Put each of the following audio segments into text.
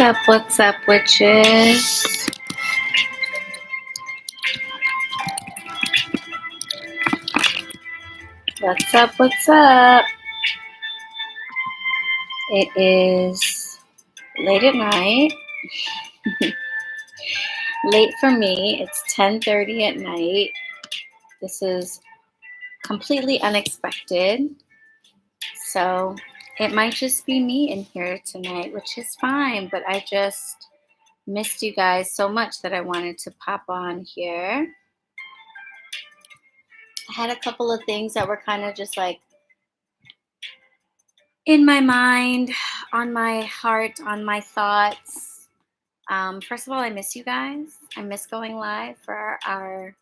up? What's up, witches? What's up? What's up? It is late at night. Late for me. It's 10:30 at night. This is completely unexpected. So it might just be me in here tonight, which is fine. But I just missed you guys so much that I wanted to pop on here. I had a couple of things that were kind of just like in my mind, on my heart, on my thoughts. First of all, I miss you guys. I miss going live for our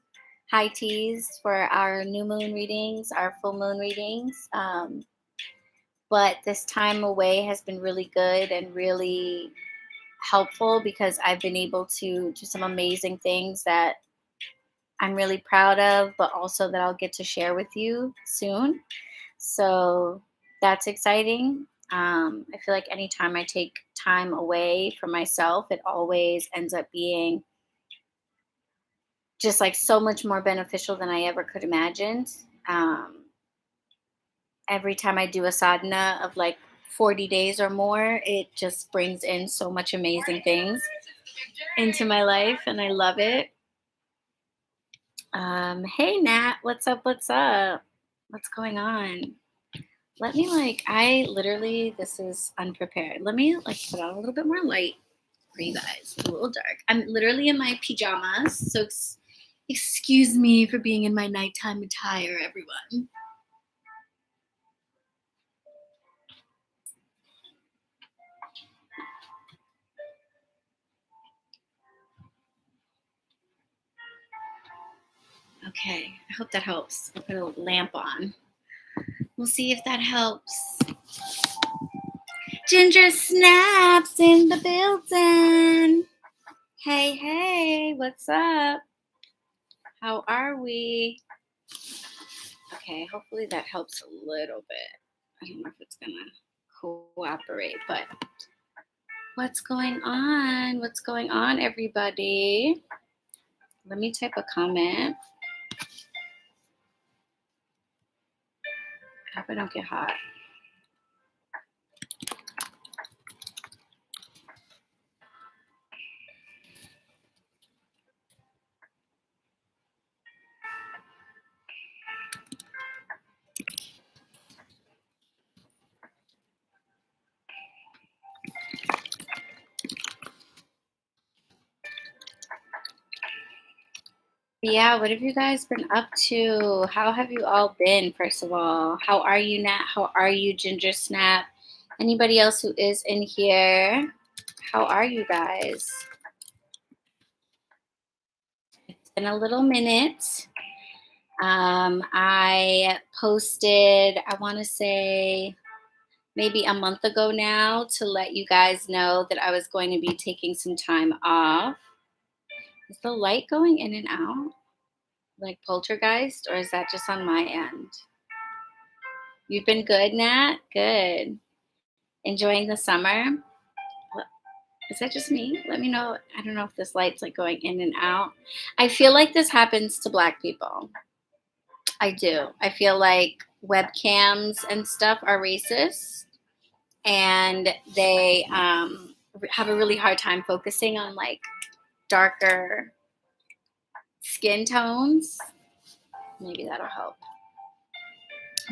high teas, for our new moon readings, our full moon readings. But this time away has been really good and really helpful because I've been able to do some amazing things that I'm really proud of, but also that I'll get to share with you soon. So that's exciting. I feel like anytime I take time away from myself, it always ends up being just like so much more beneficial than I ever could imagine. Every time I do a sadhana of like 40 days or more, it just brings in so much amazing things into my life, and I love it. Hey Nat, what's up? What's up? What's going on? Let me I literally, this is unprepared. Let me put on a little bit more light for you guys. It's a little dark. I'm literally in my pajamas, so excuse me for being in my nighttime attire, everyone. Okay, I hope that helps. I'll put a lamp on. We'll see if that helps. Ginger Snaps in the building. Hey, what's up? How are we? Okay, hopefully that helps a little bit. I don't know if it's gonna cooperate, but what's going on? What's going on, everybody? Let me type a comment. I hope I don't get hot. Yeah, what have you guys been up to? How have you all been, first of all? How are you, Nat? How are you, Ginger Snap? Anybody else who is in here? How are you guys? It's been a little minute. I posted, I want to say maybe a month ago now, to let you guys know that I was going to be taking some time off. Is the light going in and out like poltergeist, or is that just on my end? You've been good, Nat? Good. Enjoying the summer? Is that just me? Let me know. I don't know if this light's like going in and out. I feel like this happens to Black people. I do. I feel like webcams and stuff are racist, and they have a really hard time focusing on like darker skin tones. Maybe that'll help.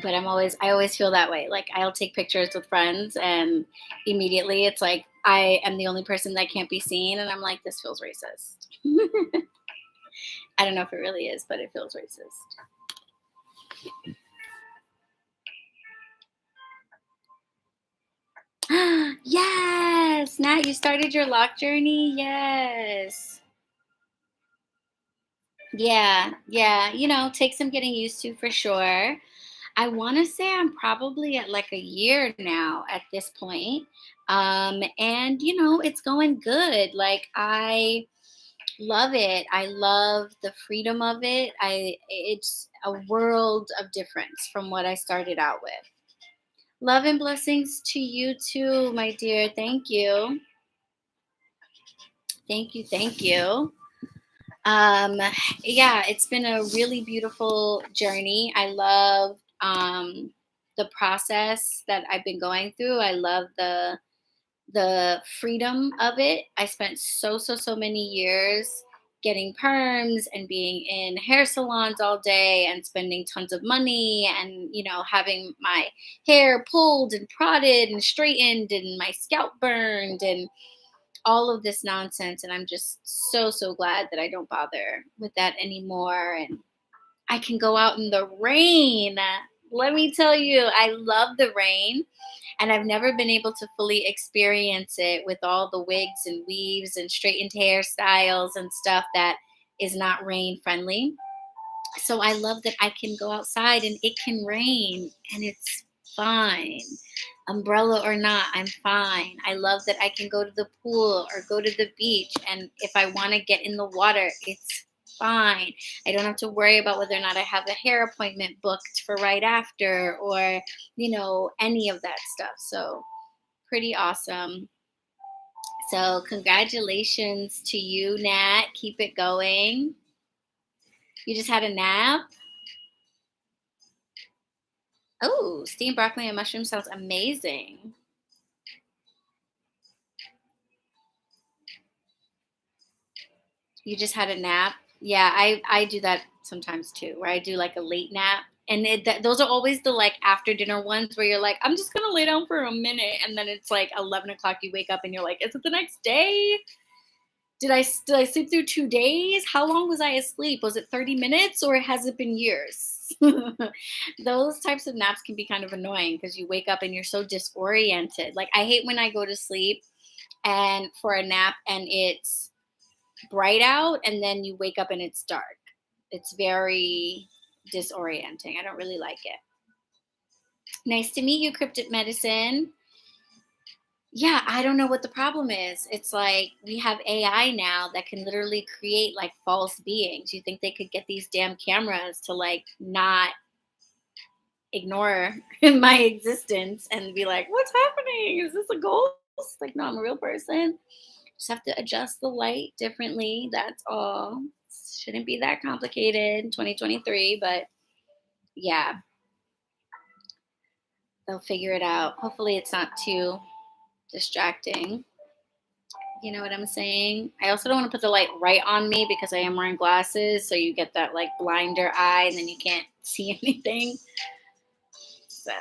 But I always feel that way. Like I'll take pictures with friends and immediately it's like I am the only person that can't be seen, and I'm like, this feels racist. I don't know if it really is, but it feels racist. Yes, Nat, you started your lock journey. Yes. Yeah. Take some getting used to for sure. I want to say I'm probably at like a year now at this point. And it's going good. Like I love it. I love the freedom of it. It's a world of difference from what I started out with. Love and blessings to you too, my dear. Thank you. Thank you. Thank you. Um, yeah, it's been a really beautiful journey. I love the process that I've been going through. I love the freedom of it. I spent so many years getting perms and being in hair salons all day and spending tons of money and having my hair pulled and prodded and straightened and my scalp burned and all of this nonsense. And I'm just so glad that I don't bother with that anymore. And I can go out in the rain. Let me tell you, I love the rain. And I've never been able to fully experience it with all the wigs and weaves and straightened hairstyles and stuff that is not rain friendly. So I love that I can go outside and it can rain and it's fine. Umbrella or not, I'm fine. I love that I can go to the pool or go to the beach. And if I want to get in the water, it's fine. I don't have to worry about whether or not I have a hair appointment booked for right after or, any of that stuff. So pretty awesome. So congratulations to you, Nat. Keep it going. You just had a nap? Oh, steamed broccoli and mushroom sounds amazing. You just had a nap? Yeah, I do that sometimes too, where I do like a late nap. And those are always the like after dinner ones where you're like, I'm just gonna lay down for a minute, and then it's like 11 o'clock. You wake up and you're like, is it the next day? Did I sleep through 2 days? How long was I asleep? Was it 30 minutes or has it been years? Those types of naps can be kind of annoying because you wake up and you're so disoriented. Like I hate when I go to sleep and for a nap and it's bright out and then you wake up and it's dark. It's very disorienting. I don't really like it. Nice to meet you, Cryptid Medicine. Yeah, I don't know what the problem is. It's like we have AI now that can literally create like false beings. You think they could get these damn cameras to like not ignore my existence and be like, what's happening? Is this a ghost? Like, no, I'm a real person. Just have to adjust the light differently. That's all. Shouldn't be that complicated in 2023, but yeah, they'll figure it out. Hopefully, it's not too distracting. You know what I'm saying? I also don't want to put the light right on me because I am wearing glasses, so you get that like blinder eye and then you can't see anything. So,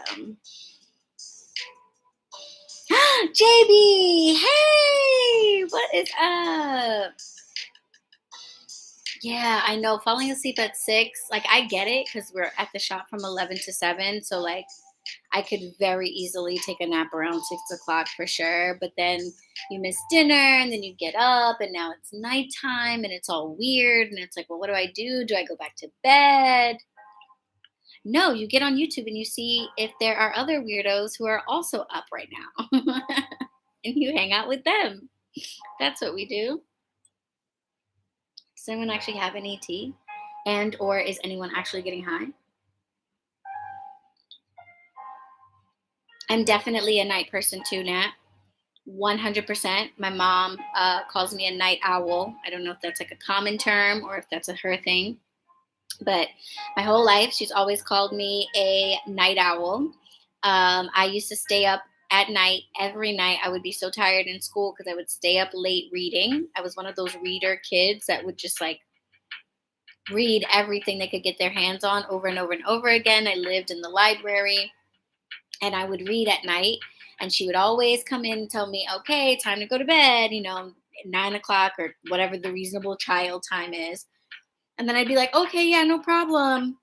JB, hey, what is up? Yeah, I know. Falling asleep at 6, like I get it because we're at the shop from 11 to 7. So like I could very easily take a nap around 6 o'clock for sure. But then you miss dinner and then you get up and now it's nighttime and it's all weird. And it's like, well, what do I do? Do I go back to bed? No, you get on YouTube and you see if there are other weirdos who are also up right now. And you hang out with them. That's what we do. Does anyone actually have an ET? And or is anyone actually getting high? I'm definitely a night person too, Nat. 100%. My mom calls me a night owl. I don't know if that's like a common term or if that's a her thing. But my whole life, she's always called me a night owl. I used to stay up at night every night. I would be so tired in school because I would stay up late reading. I was one of those reader kids that would just like read everything they could get their hands on over and over and over again. I lived in the library and I would read at night. And she would always come in and tell me, okay, time to go to bed, 9 o'clock or whatever the reasonable child time is. And then I'd be like, okay, yeah, no problem.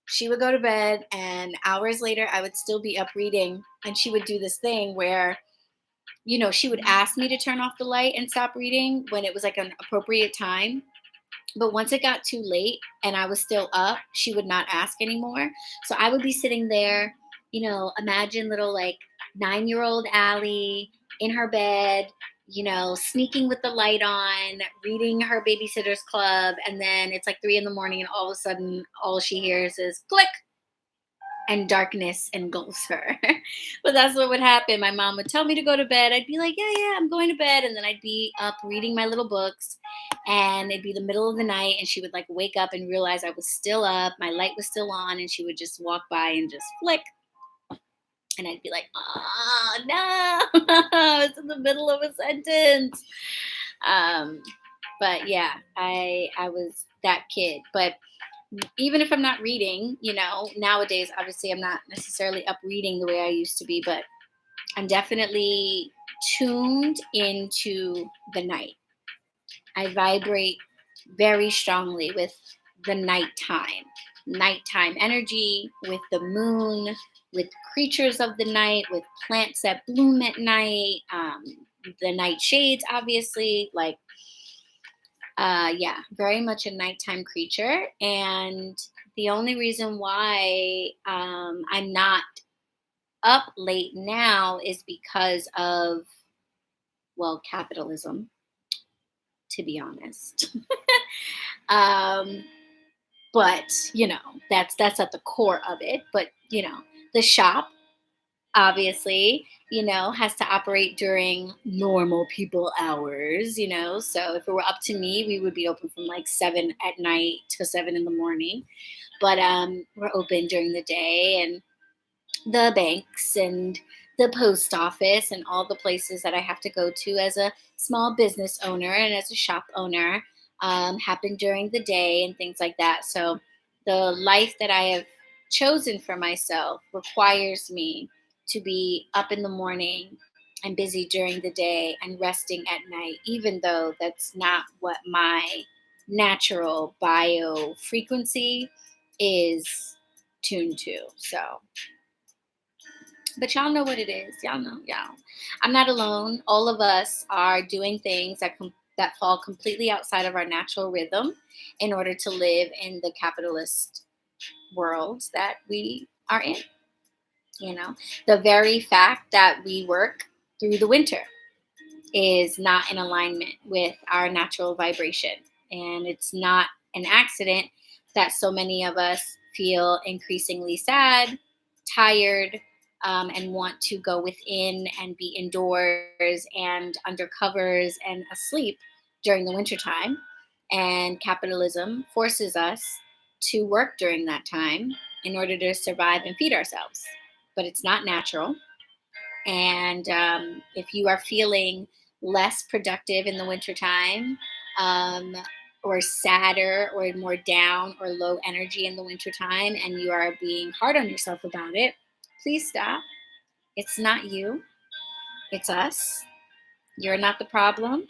She would go to bed, and hours later, I would still be up reading. And she would do this thing where, she would ask me to turn off the light and stop reading when it was like an appropriate time. But once it got too late and I was still up, she would not ask anymore. So I would be sitting there, imagine little like 9-year-old Allie in her bed, sneaking with the light on, reading her Babysitter's Club. And then it's like 3 in the morning and all of a sudden all she hears is click. and darkness engulfs her. But that's what would happen. My mom would tell me to go to bed. I'd be like, yeah, yeah, I'm going to bed. And then I'd be up reading my little books, and it'd be the middle of the night. And she would like wake up and realize I was still up. My light was still on. And she would just walk by and just flick. And I'd be like, oh, no, I was in the middle of a sentence. Um, but yeah, I was that kid. But even if I'm not reading, nowadays, obviously, I'm not necessarily up reading the way I used to be, but I'm definitely tuned into the night. I vibrate very strongly with the nighttime energy, with the moon, with creatures of the night, with plants that bloom at night, the night shades, obviously, like, yeah, very much a nighttime creature. And the only reason why I'm not up late now is because of, well, capitalism, to be honest. um, but that's at the core of it. But the shop obviously, has to operate during normal people hours, So if it were up to me, we would be open from like 7 at night to 7 in the morning. But we're open during the day, and the banks and the post office and all the places that I have to go to as a small business owner and as a shop owner happen during the day and things like that. So the life that I have chosen for myself requires me to be up in the morning and busy during the day and resting at night, even though that's not what my natural bio frequency is tuned to. So, but y'all know what it is. Y'all know, y'all. I'm not alone. All of us are doing things that fall completely outside of our natural rhythm in order to live in the capitalist world that we are in. The very fact that we work through the winter is not in alignment with our natural vibration. And it's not an accident that so many of us feel increasingly sad, tired, and want to go within and be indoors and under covers and asleep during the wintertime. And capitalism forces us to work during that time in order to survive and feed ourselves. But it's not natural. And if you are feeling less productive in the wintertime, um, or sadder or more down or low energy in the wintertime, and you are being hard on yourself about it, please stop. It's not you, it's us. You're not the problem,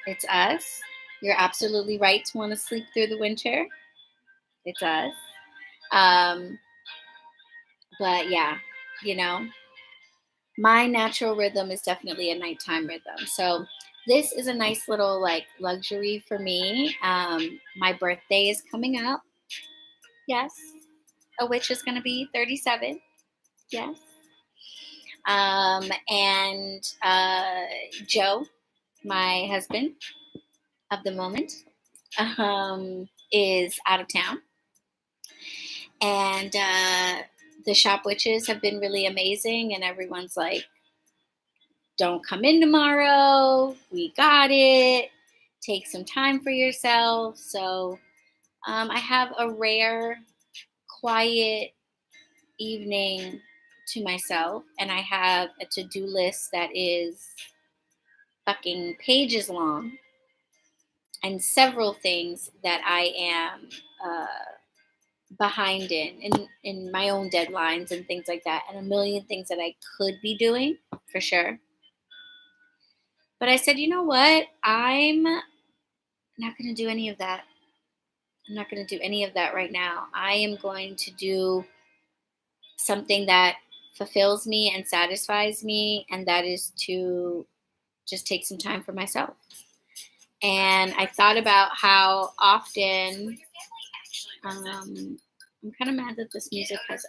it's us. You're absolutely right to want to sleep through the winter. It's us. Um, but yeah, you know, my natural rhythm is definitely a nighttime rhythm. So this is a nice little like luxury for me. My birthday is coming up. Yes. A witch is going to be 37. Yes. And Joe, my husband of the moment, is out of town. And the shop witches have been really amazing. And everyone's like, don't come in tomorrow. We got it. Take some time for yourself. So I have a rare, quiet evening to myself, and I have a to-do list that is fucking pages long, and several things that I am behind in my own deadlines and things like that, and a million things that I could be doing for sure. But I said, you know what? I'm not going to do any of that. I'm not going to do any of that right now. I am going to do something that fulfills me and satisfies me, and that is to just take some time for myself. And I thought about how often I'm kind of mad that this music has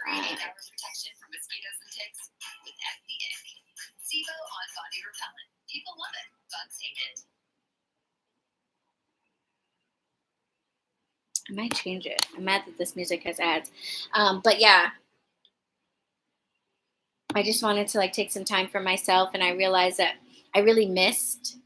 I might change it. I'm mad that this music has ads. But yeah, I just wanted to like take some time for myself, and I realized that I really missed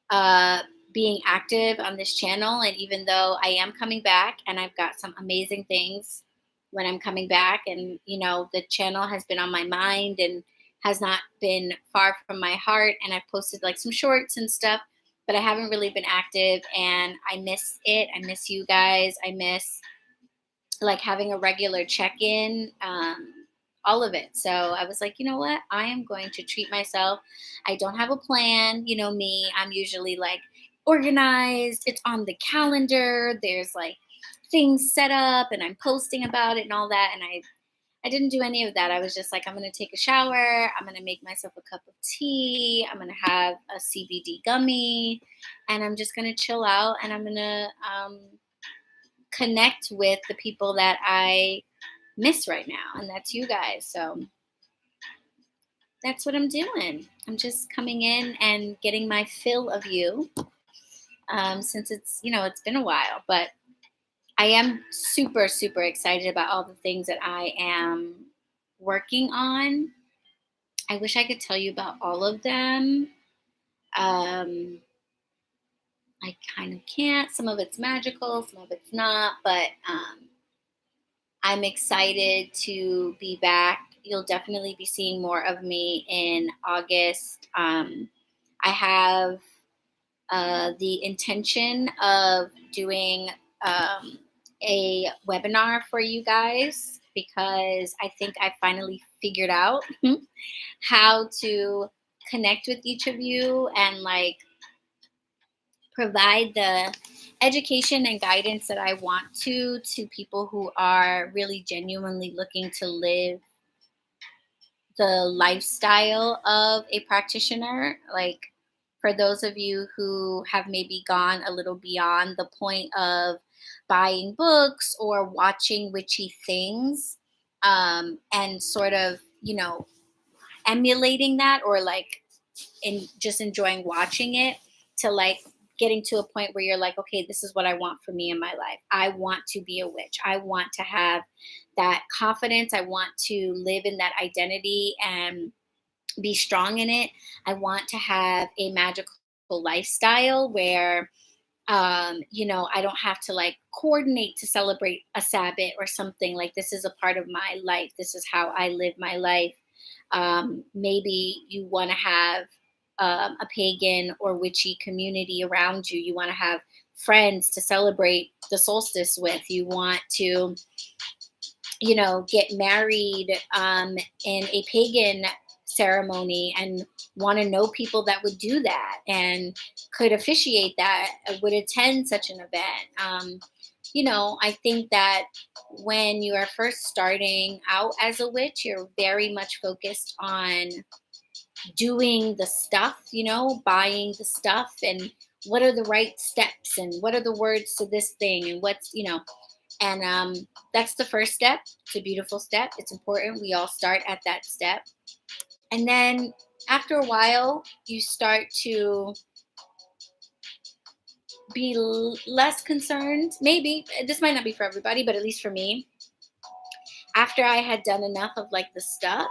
uh, being active on this channel. And even though I am coming back and I've got some amazing things when I'm coming back, and the channel has been on my mind and has not been far from my heart, and I've posted like some shorts and stuff, but I haven't really been active, and I miss it. I miss you guys. I miss like having a regular check-in, all of it. So I was like, you know what, I am going to treat myself. I don't have a plan, me, I'm usually like organized, it's on the calendar, there's like things set up, and I'm posting about it and all that, and I didn't do any of that. I was just like, I'm going to take a shower, I'm going to make myself a cup of tea, I'm going to have a CBD gummy, and I'm just going to chill out, and I'm going to connect with the people that I miss right now, and that's you guys. So that's what I'm doing. I'm just coming in and getting my fill of you, since it's been a while, but I am super, super excited about all the things that I am working on. I wish I could tell you about all of them. I kind of can't. Some of it's magical, some of it's not, but I'm excited to be back. You'll definitely be seeing more of me in August. I have the intention of doing a webinar for you guys, because I think I finally figured out how to connect with each of you and like provide the education and guidance that I want to people who are really genuinely looking to live the lifestyle of a practitioner. Like, for those of you who have maybe gone a little beyond the point of buying books or watching witchy things, and sort of, emulating that, or like just enjoying watching it, to like getting to a point where you're like, okay, this is what I want for me in my life. I want to be a witch. I want to have that confidence. I want to live in that identity and be strong in it. I want to have a magical lifestyle where I don't have to like coordinate to celebrate a Sabbath or something. Like, this is a part of my life. This is how I live my life. Maybe you want to have a pagan or witchy community around you. You want to have friends to celebrate the solstice with. You want to, get married in a pagan ceremony, and want to know people that would do that and could officiate that, would attend such an event. I think that when you are first starting out as a witch, you're very much focused on doing the stuff, buying the stuff, and what are the right steps, and what are the words to this thing, and and that's the first step. It's a beautiful step. It's important. We all start at that step. And then after a while, you start to be less concerned. Maybe this might not be for everybody, but at least for me, after I had done enough of like the stuff,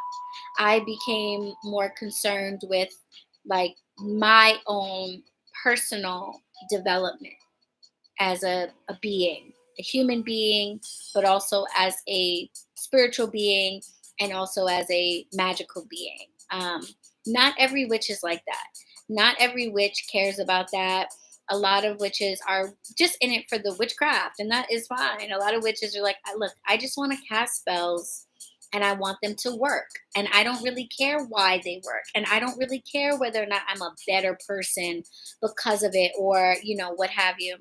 I became more concerned with like my own personal development as a being, a human being, but also as a spiritual being, and also as a magical being. Not every witch is like that. Not every witch cares about that. A lot of witches are just in it for the witchcraft, and that is fine. A lot of witches are like, look, I just want to cast spells, and I want them to work. And I don't really care why they work. And I don't really care whether or not I'm a better person because of it, or, what have you.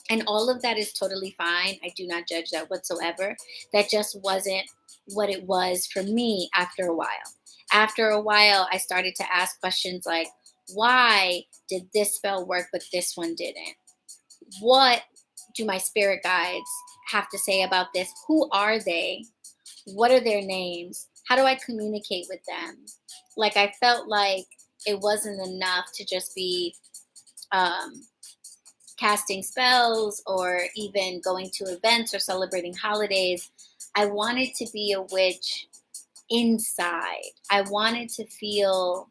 And all of that is totally fine. I do not judge that whatsoever. That just wasn't what it was for me after a while. After a while, I started to ask questions like, why did this spell work, but this one didn't? What do my spirit guides have to say about this? Who are they? What are their names? How do I communicate with them? Like, I felt like it wasn't enough to just be casting spells or even going to events or celebrating holidays. I wanted to be a witch inside. I wanted to feel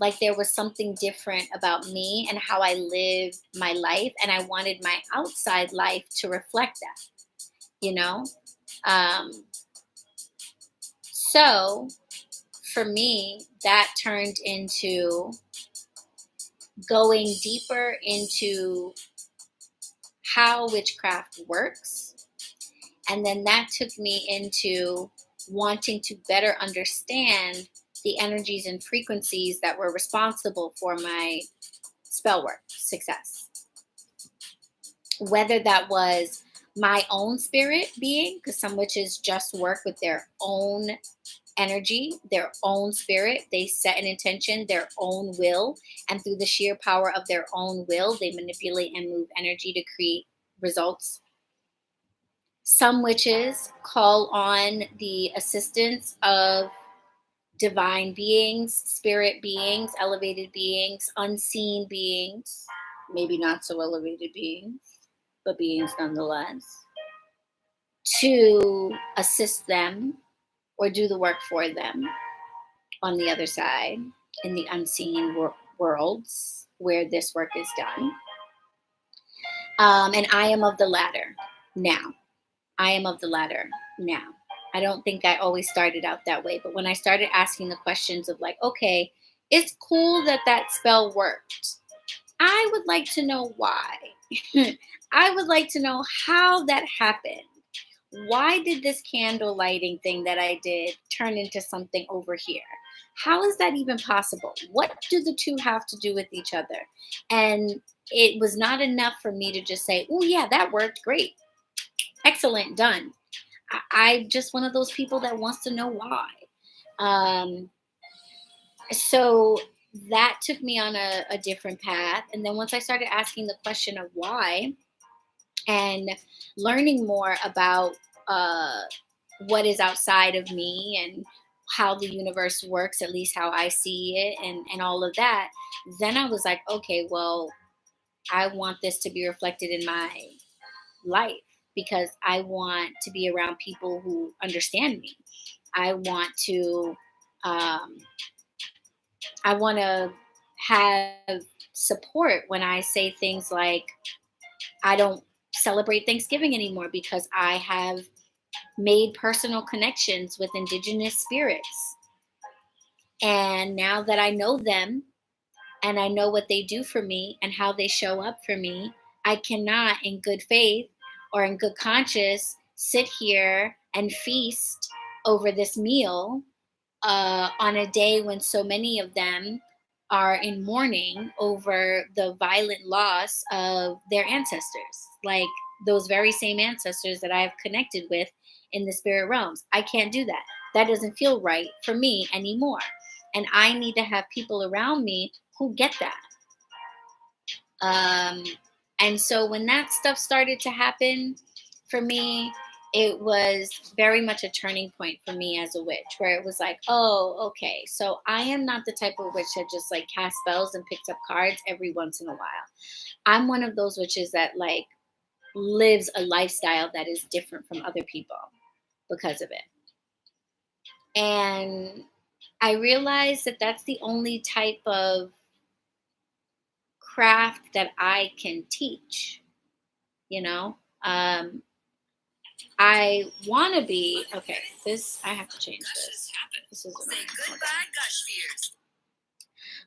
like there was something different about me and how I lived my life. And I wanted my outside life to reflect that, you know? Um, so for me, that turned into going deeper into how witchcraft works. And then that took me into wanting to better understand the energies and frequencies that were responsible for my spell work success. Whether that was my own spirit being, because some witches just work with their own energy, their own spirit. They set an intention, their own will, and through the sheer power of their own will, they manipulate and move energy to create results. Some witches call on the assistance of divine beings, spirit beings, elevated beings, unseen beings, maybe not so elevated beings, but beings nonetheless, to assist them or do the work for them on the other side in the unseen worlds where this work is done. And I am of the latter now. I am of the latter now. I don't think I always started out that way, but when I started asking the questions of like, okay, it's cool that that spell worked. I would like to know why. I would like to know how that happened. Why did this candle lighting thing that I did turn into something over here? How is that even possible? What do the two have to do with each other? And it was not enough for me to just say, oh, yeah, that worked great. Excellent, done. I'm just one of those people that wants to know why. So that took me on a different path. And then once I started asking the question of why and learning more about what is outside of me and how the universe works, at least how I see it, and all of that, then I was like, okay, well, I want this to be reflected in my life because I want to be around people who understand me. I want to have support when I say things like, I don't celebrate Thanksgiving anymore because I have made personal connections with indigenous spirits. And now that I know them and I know what they do for me and how they show up for me, I cannot, in good faith or in good conscience, sit here and feast over this meal on a day when so many of them are in mourning over the violent loss of their ancestors, like those very same ancestors that I've connected with in the spirit realms. I can't do that. That doesn't feel right for me anymore. And I need to have people around me who get that. And so when that stuff started to happen for me, it was very much a turning point for me as a witch, where it was like, oh, okay, so I am not the type of witch that just like casts spells and picks up cards every once in a while. I'm one of those witches that like lives a lifestyle that is different from other people because of it. And I realized that that's the only type of craft that I can teach, you know? I want to be, okay, this, I have to change this. This is annoying.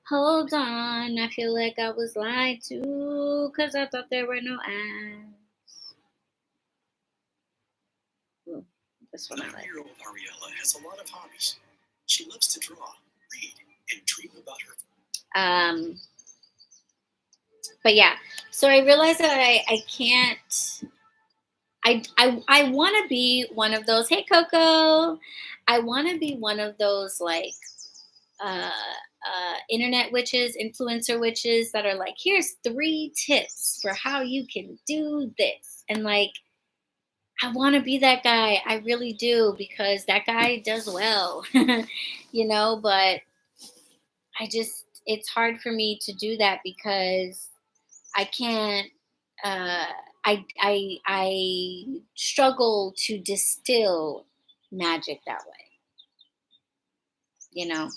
Hold on, I feel like I was lied to because I thought there were no ads. Ooh, this one I like. 11-year-old Ariella has a lot of hobbies. She loves to draw, read, and dream about her. But yeah, so I realized that I can't. I want to be one of those. Hey, Coco. I want to be one of those like internet witches, influencer witches that are like, here's 3 tips for how you can do this. And like, I want to be that guy. I really do, because that guy does well, you know, but it's hard for me to do that because I can't, I struggle to distill magic that way. you know.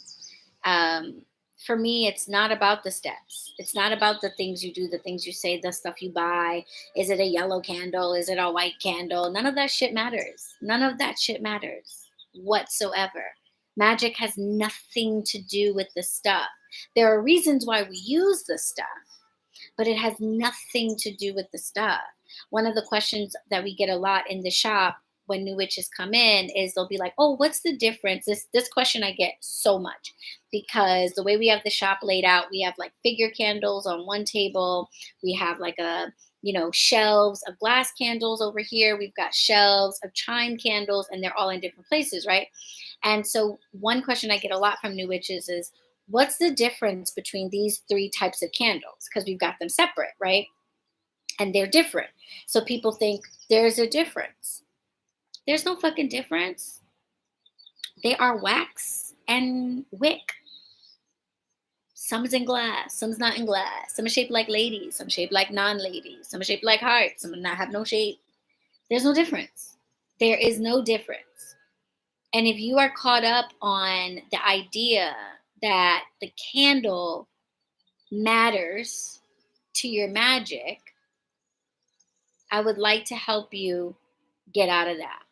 Um, for me, it's not about the steps. It's not about the things you do, the things you say, the stuff you buy. Is it a yellow candle? Is it a white candle? None of that shit matters. None of that shit matters whatsoever. Magic has nothing to do with the stuff. There are reasons why we use the stuff, but it has nothing to do with the stuff. One of the questions that we get a lot in the shop when new witches come in is they'll be like, "Oh, what's the difference?" This question I get so much because the way we have the shop laid out, we have like figure candles on one table, we have like a shelves of glass candles over here, we've got shelves of chime candles, and they're all in different places, right? And so one question I get a lot from new witches is, what's the difference between these three types of candles? Because we've got them separate, right? And they're different. So people think there's a difference. There's no fucking difference. They are wax and wick. Some's in glass, some's not in glass. Some are shaped like ladies, some shaped like non-ladies, some are shaped like hearts, some not have no shape. There's no difference. There is no difference. And if you are caught up on the idea that the candle matters to your magic, I would like to help you get out of that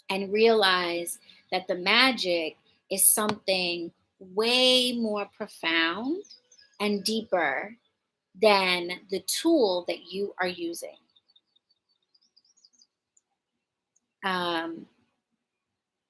and realize that the magic is something way more profound and deeper than the tool that you are using.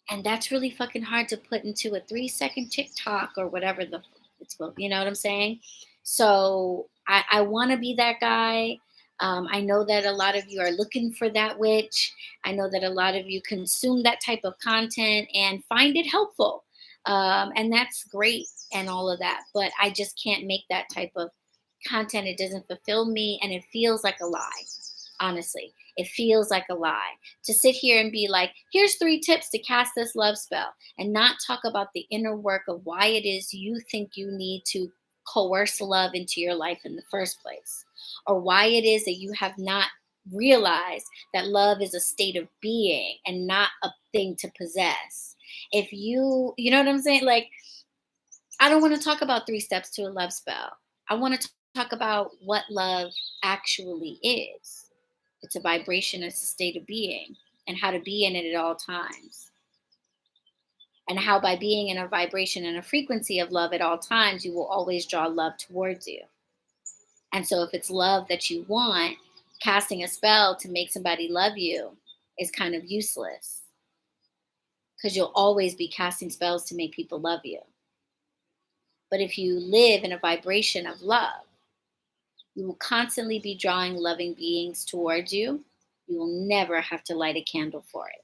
And that's really fucking hard to put into a 3-second TikTok or whatever it's, you know what I'm saying? So I want to be that guy. I know that a lot of you are looking for that witch. I know that a lot of you consume that type of content and find it helpful. And that's great and all of that. But I just can't make that type of content. It doesn't fulfill me and it feels like a lie, honestly. It feels like a lie to sit here and be like, here's 3 tips to cast this love spell and not talk about the inner work of why it is you think you need to coerce love into your life in the first place, or why it is that you have not realized that love is a state of being and not a thing to possess. If you know what I'm saying? Like, I don't want to talk about 3 steps to a love spell. I want to talk about what love actually is. It's a vibration, it's a state of being, and how to be in it at all times. And how by being in a vibration and a frequency of love at all times, you will always draw love towards you. And so if it's love that you want, casting a spell to make somebody love you is kind of useless because you'll always be casting spells to make people love you. But if you live in a vibration of love, you will constantly be drawing loving beings towards you. You will never have to light a candle for it.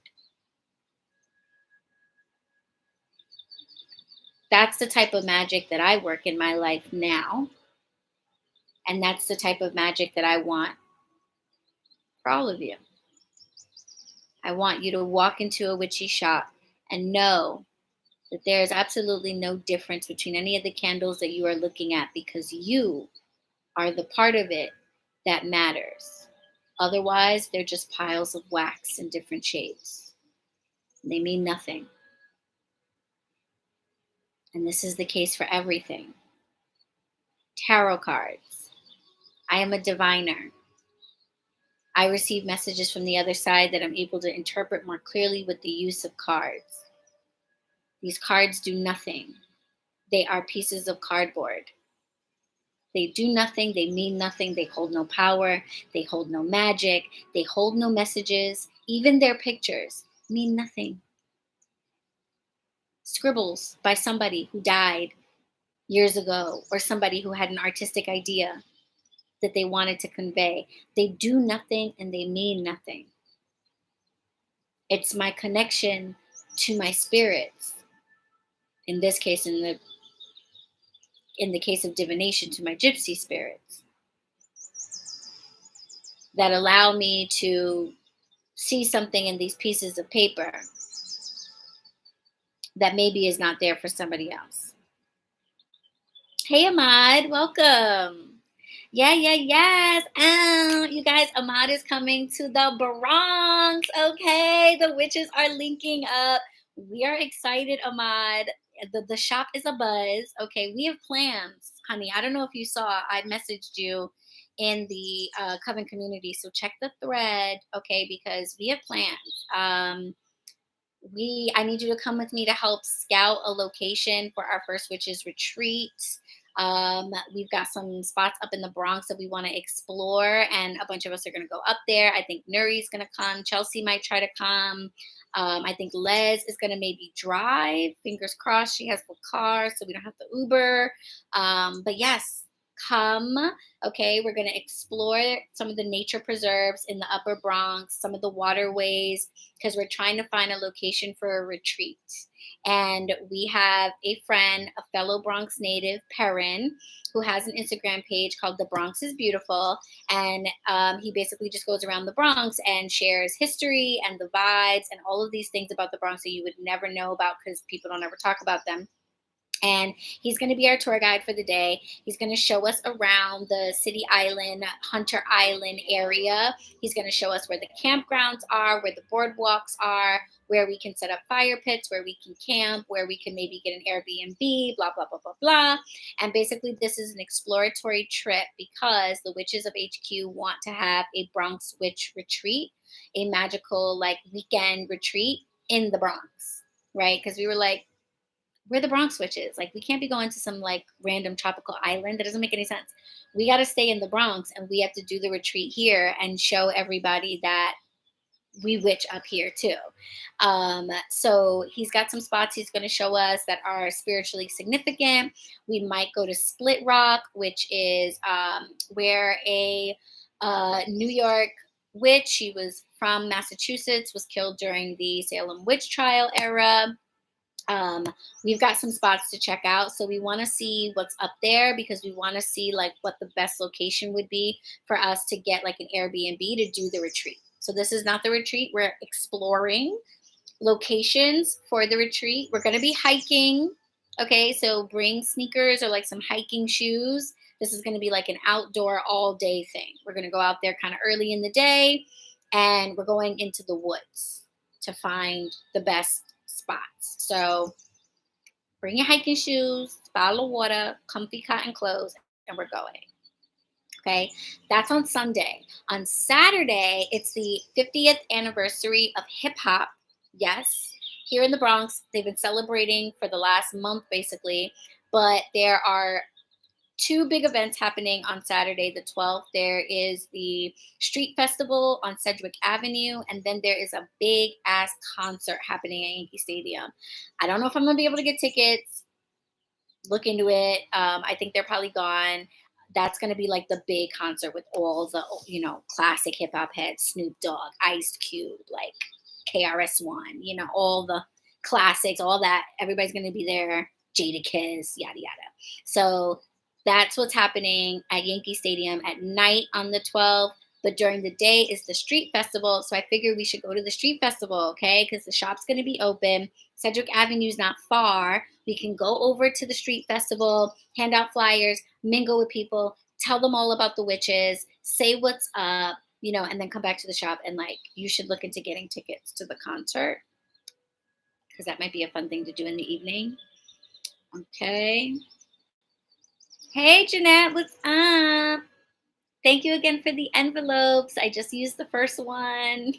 That's the type of magic that I work in my life now. And that's the type of magic that I want for all of you. I want you to walk into a witchy shop and know that there is absolutely no difference between any of the candles that you are looking at because you are the part of it that matters. Otherwise, they're just piles of wax in different shapes. They mean nothing. And this is the case for everything. Tarot cards. I am a diviner. I receive messages from the other side that I'm able to interpret more clearly with the use of cards. These cards do nothing. They are pieces of cardboard. They do nothing. They mean nothing. They hold no power. They hold no magic. They hold no messages. Even their pictures mean nothing. Scribbles by somebody who died years ago or somebody who had an artistic idea that they wanted to convey. They do nothing and they mean nothing. It's my connection to my spirits. In this case, in the case of divination, to my gypsy spirits that allow me to see something in these pieces of paper that maybe is not there for somebody else. Hey, Ahmad, welcome. Yes. You guys, Ahmad is coming to the Bronx. Okay, the witches are linking up. We are excited, Ahmad. The shop is a buzz. Okay, we have plans, honey. I don't know if you saw, I messaged you in the Coven community. So check the thread, okay, because we have plans. I need you to come with me to help scout a location for our first witches retreat. We've got some spots up in the Bronx that we want to explore, and a bunch of us are going to go up there. I think Nuri's going to come. Chelsea might try to come. I think Les is going to maybe drive. Fingers crossed she has the car so we don't have to Uber. But yes, come. Okay, we're going to explore some of the nature preserves in the Upper Bronx, some of the waterways, because we're trying to find a location for a retreat. And we have a friend, a fellow Bronx native, Perrin, who has an Instagram page called The Bronx is Beautiful. And he basically just goes around the Bronx and shares history and the vibes and all of these things about the Bronx that you would never know about because people don't ever talk about them. And he's going to be our tour guide for the day. He's going to show us around the City Island, Hunter Island area. He's going to show us where the campgrounds are, where the boardwalks are, where we can set up fire pits, where we can camp, where we can maybe get an Airbnb, blah, blah, blah, blah, blah. And basically, this is an exploratory trip because the Witches of HQ want to have a Bronx Witch retreat, a magical like weekend retreat in the Bronx, right? Because we were like, we're the Bronx witches. Like, we can't be going to some like random tropical island. That doesn't make any sense. We got to stay in the Bronx and we have to do the retreat here and show everybody that we witch up here too. So he's got some spots he's going to show us that are spiritually significant. We might go to Split Rock, which is where a New York witch, she was from Massachusetts, was killed during the Salem witch trial era. We've got some spots to check out. So we want to see what's up there because we want to see like what the best location would be for us to get like an Airbnb to do the retreat. So this is not the retreat. We're exploring locations for the retreat. We're going to be hiking. Okay. So bring sneakers or like some hiking shoes. This is going to be like an outdoor all day thing. We're going to go out there kind of early in the day and we're going into the woods to find the best spots. So bring your hiking shoes, bottle of water, comfy cotton clothes, and we're going. Okay, that's on Sunday. On Saturday, it's the 50th anniversary of hip hop. Yes, here in the Bronx, they've been celebrating for the last month basically, but there are two big events happening on Saturday, the 12th. There is the street festival on Sedgwick Avenue, and then there is a big ass concert happening at Yankee Stadium. I don't know if I'm gonna be able to get tickets. Look into it. I think they're probably gone. That's gonna be like the big concert with all the classic hip hop heads: Snoop Dogg, Ice Cube, like KRS-One. All the classics, all that. Everybody's gonna be there. Jadakiss, yada yada. So that's what's happening at Yankee Stadium at night on the 12th. But during the day is the street festival. So I figured we should go to the street festival, okay? Because the shop's going to be open. Sedgwick Avenue is not far. We can go over to the street festival, hand out flyers, mingle with people, tell them all about the witches, say what's up, and then come back to the shop. And like, you should look into getting tickets to the concert because that might be a fun thing to do in the evening. Okay. Hey, Jeanette, what's up? Thank you again for the envelopes. I just used the first one.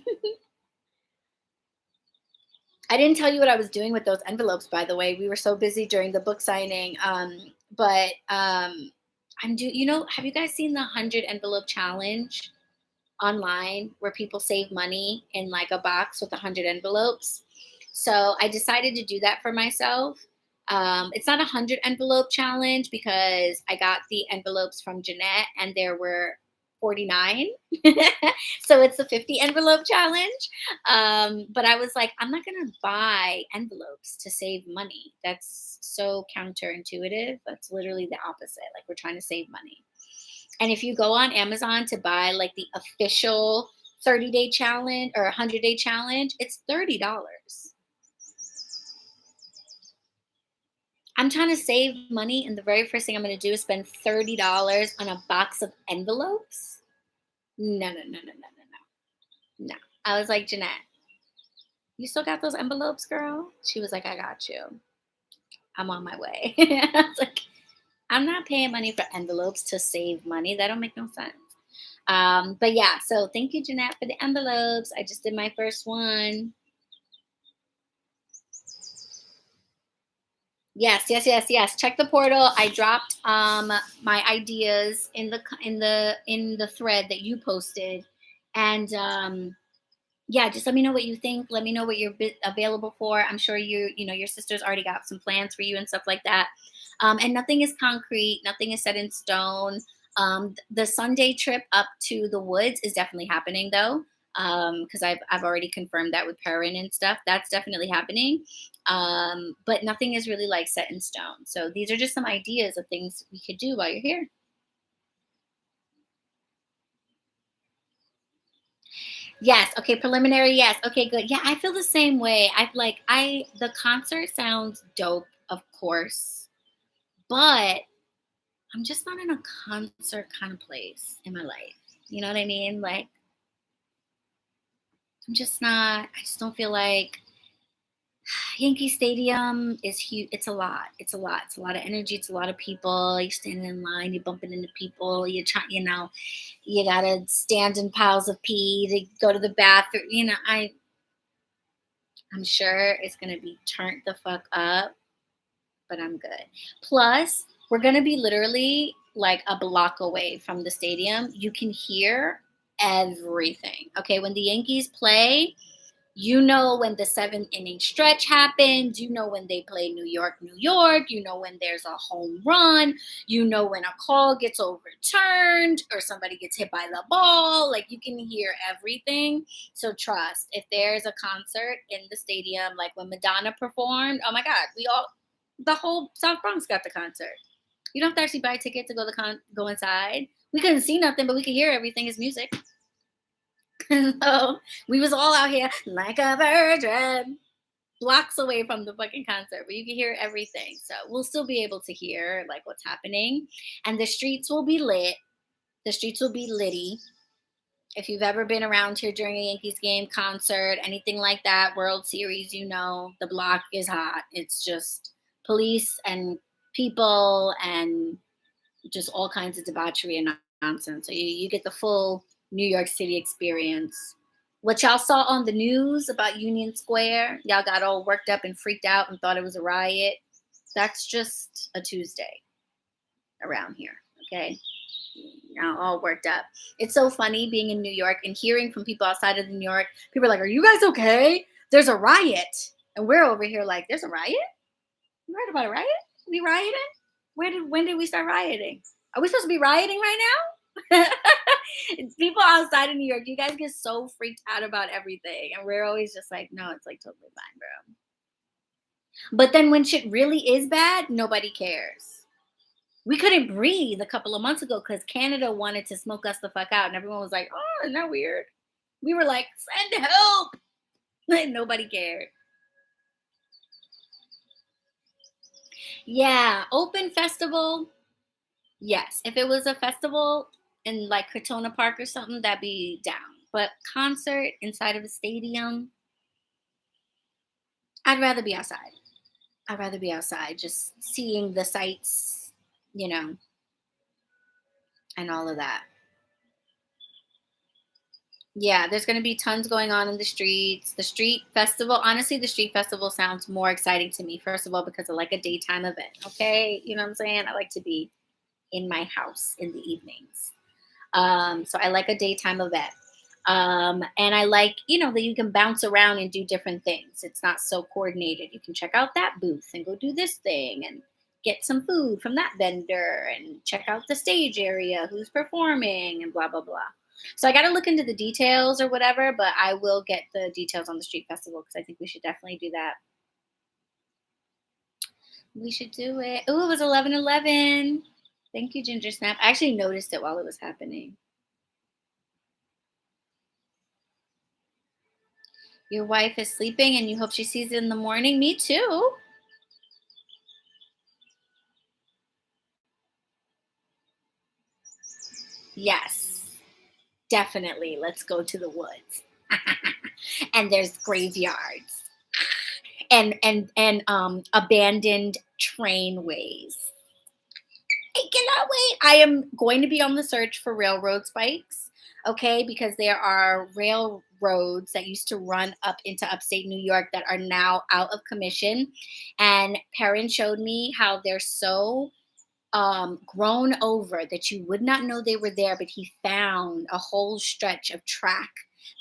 I didn't tell you what I was doing with those envelopes, by the way. We were so busy during the book signing. But I'm doing, have you guys seen the 100 envelope challenge online where people save money in like a box with 100 envelopes? So I decided to do that for myself. It's not a 100 envelope challenge because I got the envelopes from Jeanette and there were 49. So it's the 50 envelope challenge. But I was like, I'm not going to buy envelopes to save money. That's so counterintuitive. That's literally the opposite. Like, we're trying to save money. And if you go on Amazon to buy like the official 30-day challenge or 100-day challenge, it's $30. I'm trying to save money, and the very first thing I'm going to do is spend $30 on a box of envelopes. No. I was like, Jeanette, You still got those envelopes, girl? She was like, I got you. I'm on my way. I was like, I'm not paying money for envelopes to save money. That don't make no sense. But yeah, so thank you, Jeanette, for the envelopes. I just did my first one. Yes, yes, yes, yes. Check the portal. I dropped my ideas in the thread that you posted, and yeah, just let me know what you think. Let me know what you're available for. I'm sure your sister's already got some plans for you and stuff like that. And nothing is concrete. Nothing is set in stone. The Sunday trip up to the woods is definitely happening though. Because I've already confirmed that with Perrin and stuff. That's definitely happening. But nothing is really like set in stone. So these are just some ideas of things we could do while you're here. Yes. Okay. Preliminary. Yes. Okay. Good. Yeah. I feel the same way. The concert sounds dope, of course, but I'm just not in a concert kind of place in my life. You know what I mean? Like, I'm just not, I just don't feel like Yankee Stadium is huge. It's a lot. It's a lot. It's a lot of energy. It's a lot of people. You're standing in line. You're bumping into people. You're trying, you gotta stand in piles of pee to go to the bathroom. I'm sure it's going to be turned the fuck up, but I'm good. Plus, we're going to be literally like a block away from the stadium. You can hear everything. Okay. When the Yankees play, you know when the seventh inning stretch happens. You know when they play New York, New York. You know when there's a home run. You know when a call gets overturned or somebody gets hit by the ball. Like you can hear everything. So trust, if there's a concert in the stadium, like when Madonna performed, oh my God, the whole South Bronx got the concert. You don't have to actually buy a ticket to go inside. We couldn't see nothing, but we could hear everything is music. So we was all out here like a virgin, blocks away from the fucking concert, but you can hear everything. So we'll still be able to hear like what's happening, and the streets will be lit. The streets will be litty. If you've ever been around here during a Yankees game, concert, anything like that, World Series, the block is hot. It's just police and people and just all kinds of debauchery and nonsense. So you get the full New York City experience. What y'all saw on the news about Union Square, y'all got all worked up and freaked out and thought it was a riot. That's just a Tuesday around here, okay? Now all worked up. It's so funny being in New York and hearing from people outside of New York. People are like, "Are you guys okay? There's a riot," and we're over here like, "There's a riot? You heard about a riot? We rioting? When did we start rioting? Are we supposed to be rioting right now?" It's people outside of New York. You guys get so freaked out about everything, and we're always just like, "No, it's like totally fine, bro." But then when shit really is bad, nobody cares. We couldn't breathe a couple of months ago because Canada wanted to smoke us the fuck out, and everyone was like, "Oh, isn't that weird?" We were like, "Send help!" Like nobody cared. Yeah, open festival. Yes, if it was a festival in like Crotona Park or something, that'd be down. But concert inside of a stadium, I'd rather be outside. I'd rather be outside, just seeing the sights, you know, and all of that. Yeah, there's going to be tons going on in the streets. The street festival, honestly, the street festival sounds more exciting to me. First of all, because of like a daytime event. Okay, you know what I'm saying? I like to be in my house in the evenings. So I like a daytime event. And I like, that you can bounce around and do different things. It's not so coordinated. You can check out that booth and go do this thing and get some food from that vendor and check out the stage area, who's performing and blah, blah, blah. So I got to look into the details or whatever, but I will get the details on the street festival because I think we should definitely do that. We should do it. Oh, it was 11:11. Thank you, Ginger Snap. I actually noticed it while it was happening. Your wife is sleeping and you hope she sees it in the morning? Me too. Yes, definitely. Let's go to the woods. And there's graveyards and abandoned trainways. I cannot wait. I am going to be on the search for railroad spikes, okay? Because there are railroads that used to run up into upstate New York that are now out of commission. And Perrin showed me how they're so grown over that you would not know they were there, but he found a whole stretch of track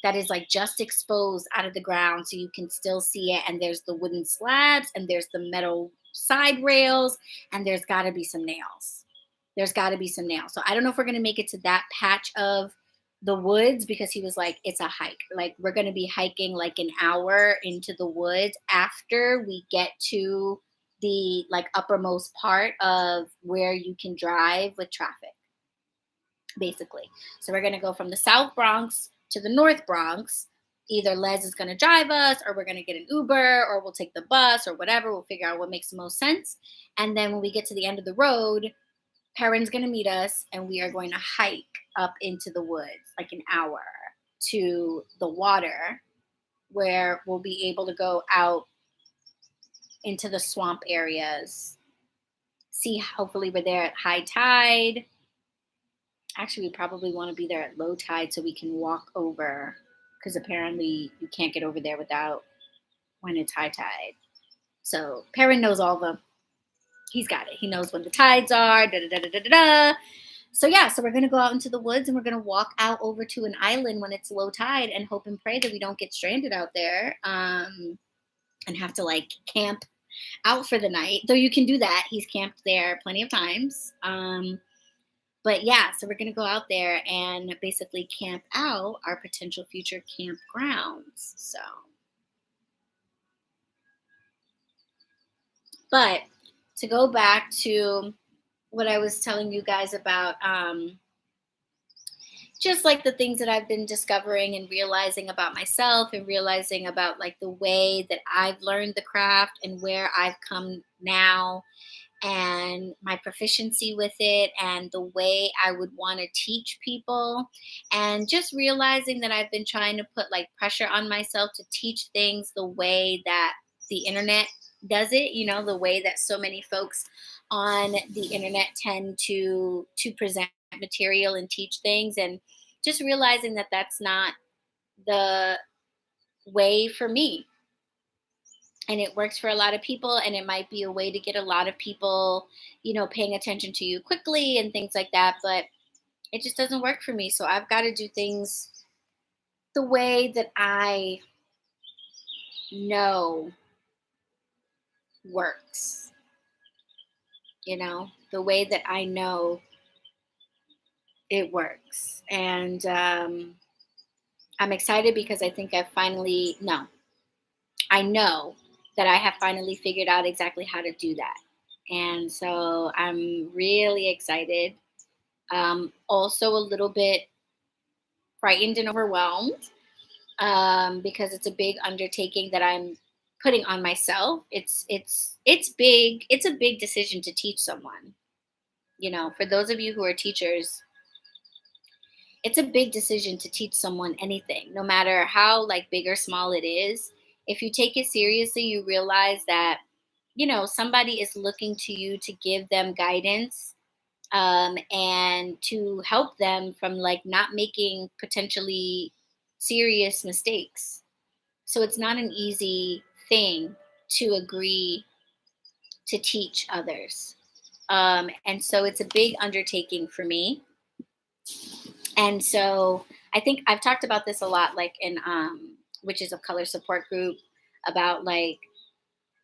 that is like just exposed out of the ground so you can still see it. And there's the wooden slabs and there's the metal side rails and there's got to be some nails. There's got to be some nails. So I don't know if we're going to make it to that patch of the woods because he was like, it's a hike. Like we're going to be hiking like an hour into the woods after we get to the like uppermost part of where you can drive with traffic, basically. So we're going to go from the South Bronx to the North Bronx. Either Les is going to drive us or we're going to get an Uber or we'll take the bus or whatever. We'll figure out what makes the most sense. And then when we get to the end of the road, Perrin's going to meet us and we are going to hike up into the woods like an hour to the water where we'll be able to go out into the swamp areas. See, hopefully we're there at high tide. Actually, we probably want to be there at low tide so we can walk over because apparently you can't get over there without when it's high tide. So Perrin knows he's got it. He knows when the tides are, da da da da da da. So yeah, so we're going to go out into the woods and we're going to walk out over to an island when it's low tide and hope and pray that we don't get stranded out there and have to like camp out for the night. Though you can do that. He's camped there plenty of times. But yeah, so we're going to go out there and basically camp out our potential future campgrounds. So, but to go back to what I was telling you guys about, just like the things that I've been discovering and realizing about myself and realizing about like the way that I've learned the craft and where I've come now and my proficiency with it and the way I would want to teach people and just realizing that I've been trying to put like pressure on myself to teach things the way that the internet does it, the way that so many folks on the internet tend to present material and teach things, and just realizing that that's not the way for me. And it works for a lot of people, and it might be a way to get a lot of people, paying attention to you quickly and things like that, but it just doesn't work for me. So I've got to do things the way that I know works, the way that I know it works. And I'm excited because I think I know that I have finally figured out exactly how to do that. And so I'm really excited. Also a little bit frightened and overwhelmed because it's a big undertaking that I'm putting on myself. It's big. It's a big decision to teach someone. For those of you who are teachers, it's a big decision to teach someone anything, no matter how like big or small it is. If you take it seriously, you realize that, somebody is looking to you to give them guidance and to help them from like not making potentially serious mistakes. So it's not an easy thing to agree to teach others. And so it's a big undertaking for me. And so I think I've talked about this a lot, like in Witches of Color support group, about like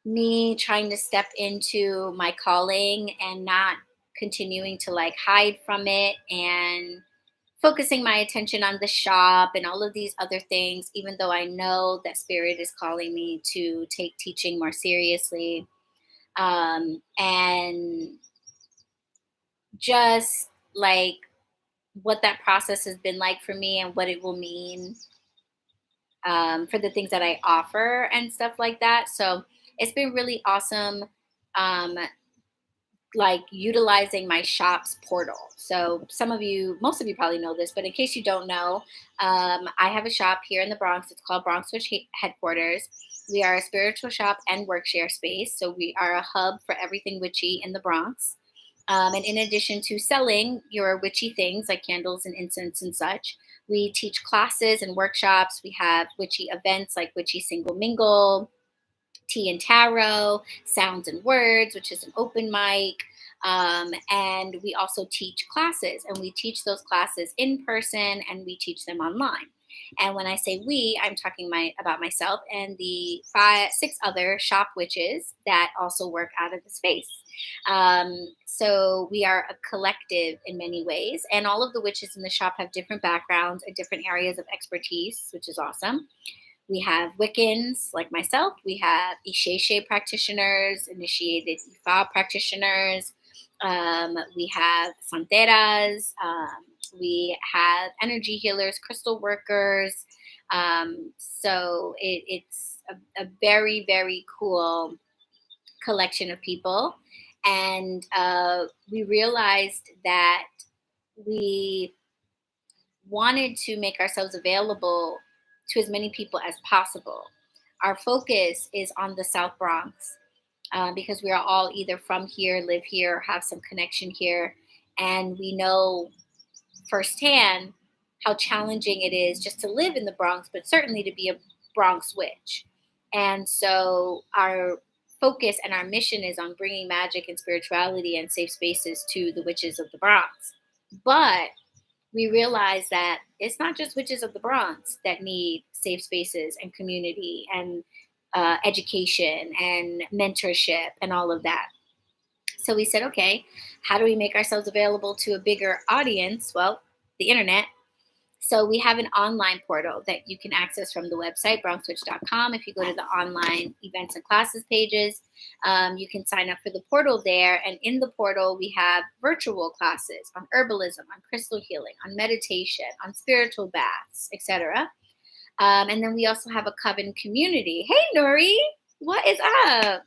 me trying to step into my calling and not continuing to like hide from it and focusing my attention on the shop and all of these other things, even though I know that Spirit is calling me to take teaching more seriously. And just like what that process has been like for me and what it will mean for the things that I offer and stuff like that. So it's been really awesome like utilizing my shop's portal. So most of you probably know this, but in case you don't know, I have a shop here in the Bronx. It's called BronxWitch HeadQuarters. We are a spiritual shop and work share space. So we are a hub for everything witchy in the Bronx. And in addition to selling your witchy things like candles and incense and such, we teach classes and workshops. We have witchy events like Witchy Single Mingle, Tea and Tarot, Sounds and Words, which is an open mic. And we also teach classes, and we teach those classes in person and we teach them online. And when I say we, I'm talking about myself and the six other shop witches that also work out of the space. So we are a collective in many ways, and all of the witches in the shop have different backgrounds and different areas of expertise, which is awesome. We have Wiccans like myself. We have Isheshe practitioners, initiated Ifa practitioners. We have Santeras. We have energy healers, crystal workers. So it's a very, very cool collection of people. And we realized that we wanted to make ourselves available to as many people as possible. Our focus is on the South Bronx because we are all either from here, live here, or have some connection here. And we know firsthand how challenging it is just to live in the Bronx, but certainly to be a Bronx witch. And so our focus and our mission is on bringing magic and spirituality and safe spaces to the witches of the Bronx. But we realize that it's not just witches of the Bronx that need safe spaces and community and education and mentorship and all of that. So we said, okay, how do we make ourselves available to a bigger audience? Well, the internet. So we have an online portal that you can access from the website, bronxwitch.com. If you go to the online events and classes pages, you can sign up for the portal there. And in the portal, we have virtual classes on herbalism, on crystal healing, on meditation, on spiritual baths, etc. And then we also have a coven community. Hey, Nuri, what is up?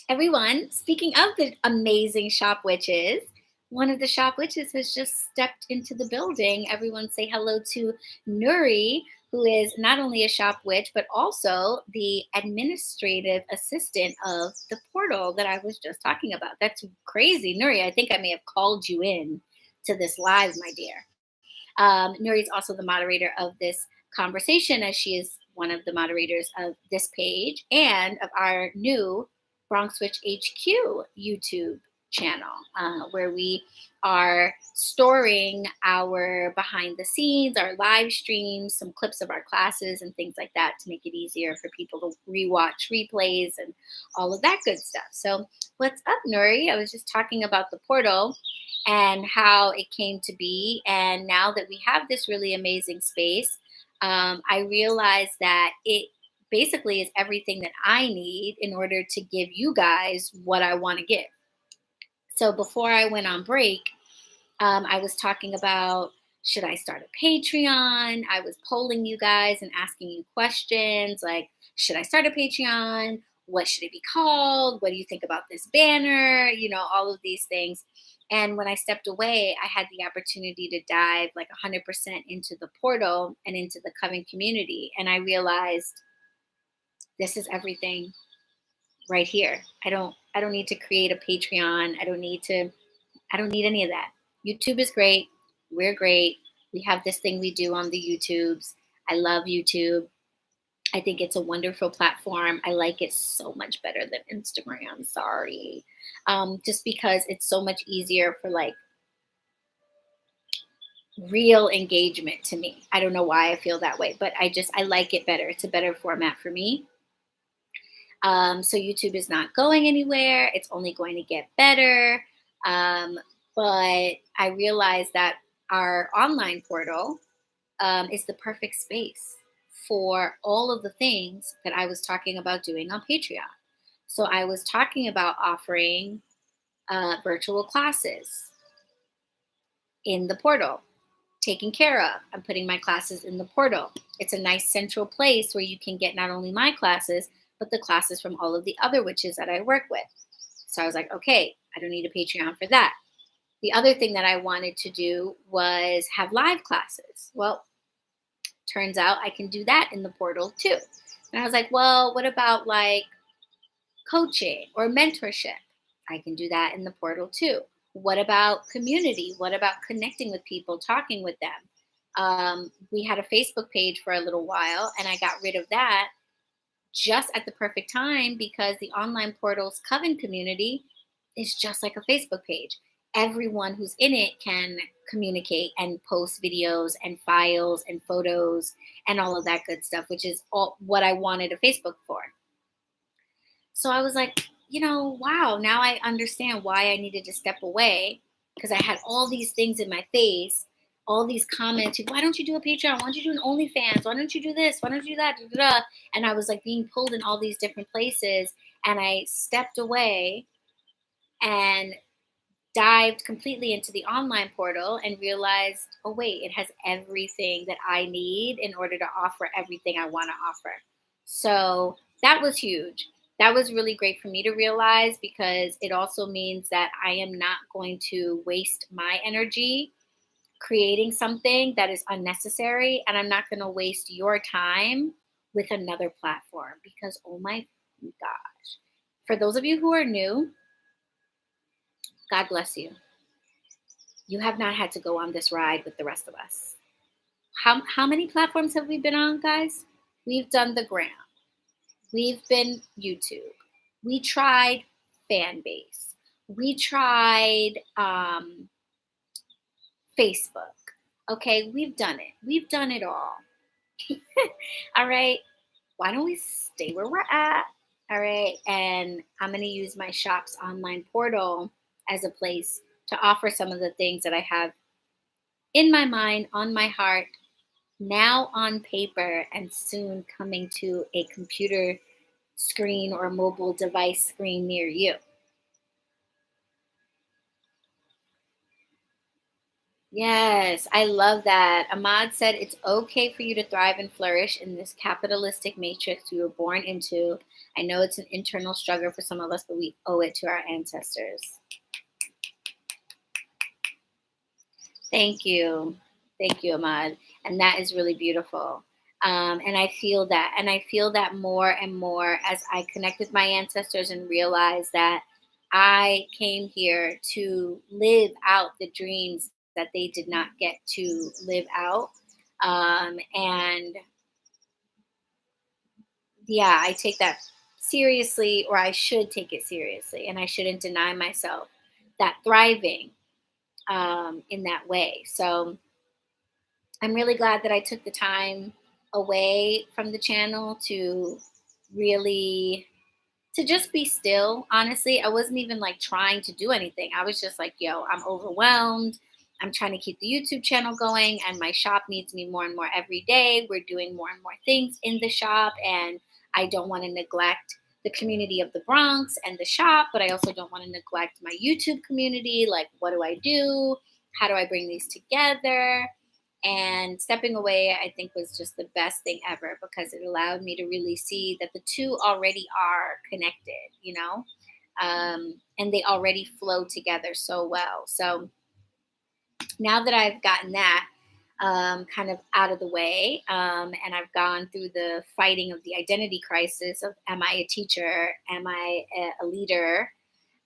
Everyone, speaking of the amazing shop witches, one of the shop witches has just stepped into the building. Everyone say hello to Nuri, who is not only a shop witch, but also the administrative assistant of the portal that I was just talking about. That's crazy. Nuri, I think I may have called you in to this live, my dear. Nuri is also the moderator of this conversation, as she is one of the moderators of this page and of our new BronxWitch HQ YouTube channel, where we are storing our behind the scenes, our live streams, some clips of our classes and things like that to make it easier for people to rewatch replays and all of that good stuff. So what's up, Nuri? I was just talking about the portal and how it came to be. And now that we have this really amazing space, I realized that it basically is everything that I need in order to give you guys what I want to give. So before I went on break, I was talking about, should I start a Patreon? I was polling you guys and asking you questions like, should I start a Patreon? What should it be called? What do you think about this banner? You know, all of these things. And when I stepped away, I had the opportunity to dive like 100% into the portal and into the Coven community. And I realized this is everything right here. I don't need to create a Patreon. I don't need any of that. YouTube is great. We're great. We have this thing we do on the YouTubes. I love YouTube. I think it's a wonderful platform. I like it so much better than Instagram. Sorry. Just because it's so much easier for like real engagement to me. I don't know why I feel that way, but I like it better. It's a better format for me. So YouTube is not going anywhere. It's only going to get better. But I realized that our online portal is the perfect space for all of the things that I was talking about doing on Patreon. So I was talking about offering virtual classes in the portal, taken care of. I'm putting my classes in the portal. It's a nice central place where you can get not only my classes, but the classes from all of the other witches that I work with. So I was like, okay, I don't need a Patreon for that. The other thing that I wanted to do was have live classes. Well, turns out I can do that in the portal too. And I was like, well, what about like coaching or mentorship? I can do that in the portal too. What about community? What about connecting with people, talking with them? We had a Facebook page for a little while, and I got rid of that just at the perfect time because the online portal's Coven community is just like a Facebook page. Everyone who's in it can communicate and post videos and files and photos and all of that good stuff, which is all what I wanted a Facebook for. So I was like, wow, now I understand why I needed to step away, because I had all these things in my face, all these comments. Why don't you do a Patreon? Why don't you do an OnlyFans? Why don't you do this? Why don't you do that? Da, da, da. And I was like being pulled in all these different places. And I stepped away and dived completely into the online portal and realized, oh, wait, it has everything that I need in order to offer everything I want to offer. So that was huge. That was really great for me to realize, because it also means that I am not going to waste my energy creating something that is unnecessary, and I'm not going to waste your time with another platform, because oh my gosh, for those of you who are new, God bless you. You have not had to go on this ride with the rest of us. How many platforms have we been on, guys? We've done the Gram. We've been YouTube. We tried Fanbase. We tried Facebook. Okay, we've done it. We've done it all. All right. Why don't we stay where we're at? All right. And I'm going to use my shop's online portal as a place to offer some of the things that I have in my mind, on my heart, now on paper, and soon coming to a computer screen or mobile device screen near you. Yes, I love that. Ahmad said it's okay for you to thrive and flourish in this capitalistic matrix we were born into. I know it's an internal struggle for some of us, but we owe it to our ancestors. Thank you. Thank you, Ahmad. And that is really beautiful. And I feel that. And I feel that more and more as I connect with my ancestors and realize that I came here to live out the dreams that they did not get to live out. And yeah, I take that seriously, or I should take it seriously. And I shouldn't deny myself that thriving in that way. So I'm really glad that I took the time away from the channel to really to just be still. Honestly, I wasn't even like trying to do anything. I was just like, yo, I'm overwhelmed. I'm trying to keep the YouTube channel going, and my shop needs me more and more every day. We're doing more and more things in the shop, and I don't want to neglect the community of the Bronx and the shop, but I also don't want to neglect my YouTube community. Like, what do I do? How do I bring these together? And stepping away, I think, was just the best thing ever, because it allowed me to really see that the two already are connected, and they already flow together so well. So now that I've gotten that kind of out of the way, and I've gone through the fighting of the identity crisis of, am I a teacher? Am I a leader?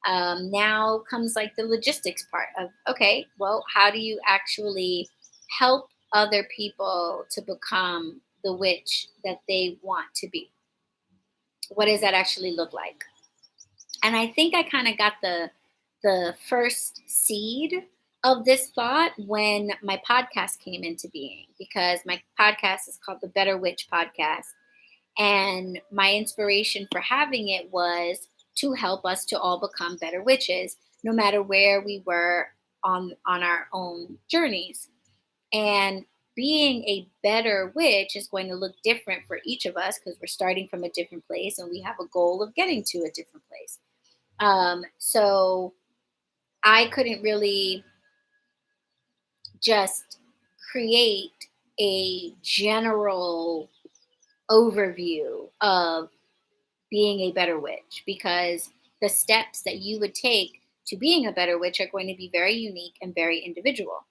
Now comes like the logistics part of, okay, well, how do you actually help other people to become the witch that they want to be? What does that actually look like? And I think I kind of got the first seed of this thought when my podcast came into being, because my podcast is called the BetterWitch podcast. And my inspiration for having it was to help us to all become better witches, no matter where we were on our own journeys. And being a better witch is going to look different for each of us, because we're starting from a different place and we have a goal of getting to a different place. So I couldn't really just create a general overview of being a better witch, because the steps that you would take to being a better witch are going to be very unique and very individual.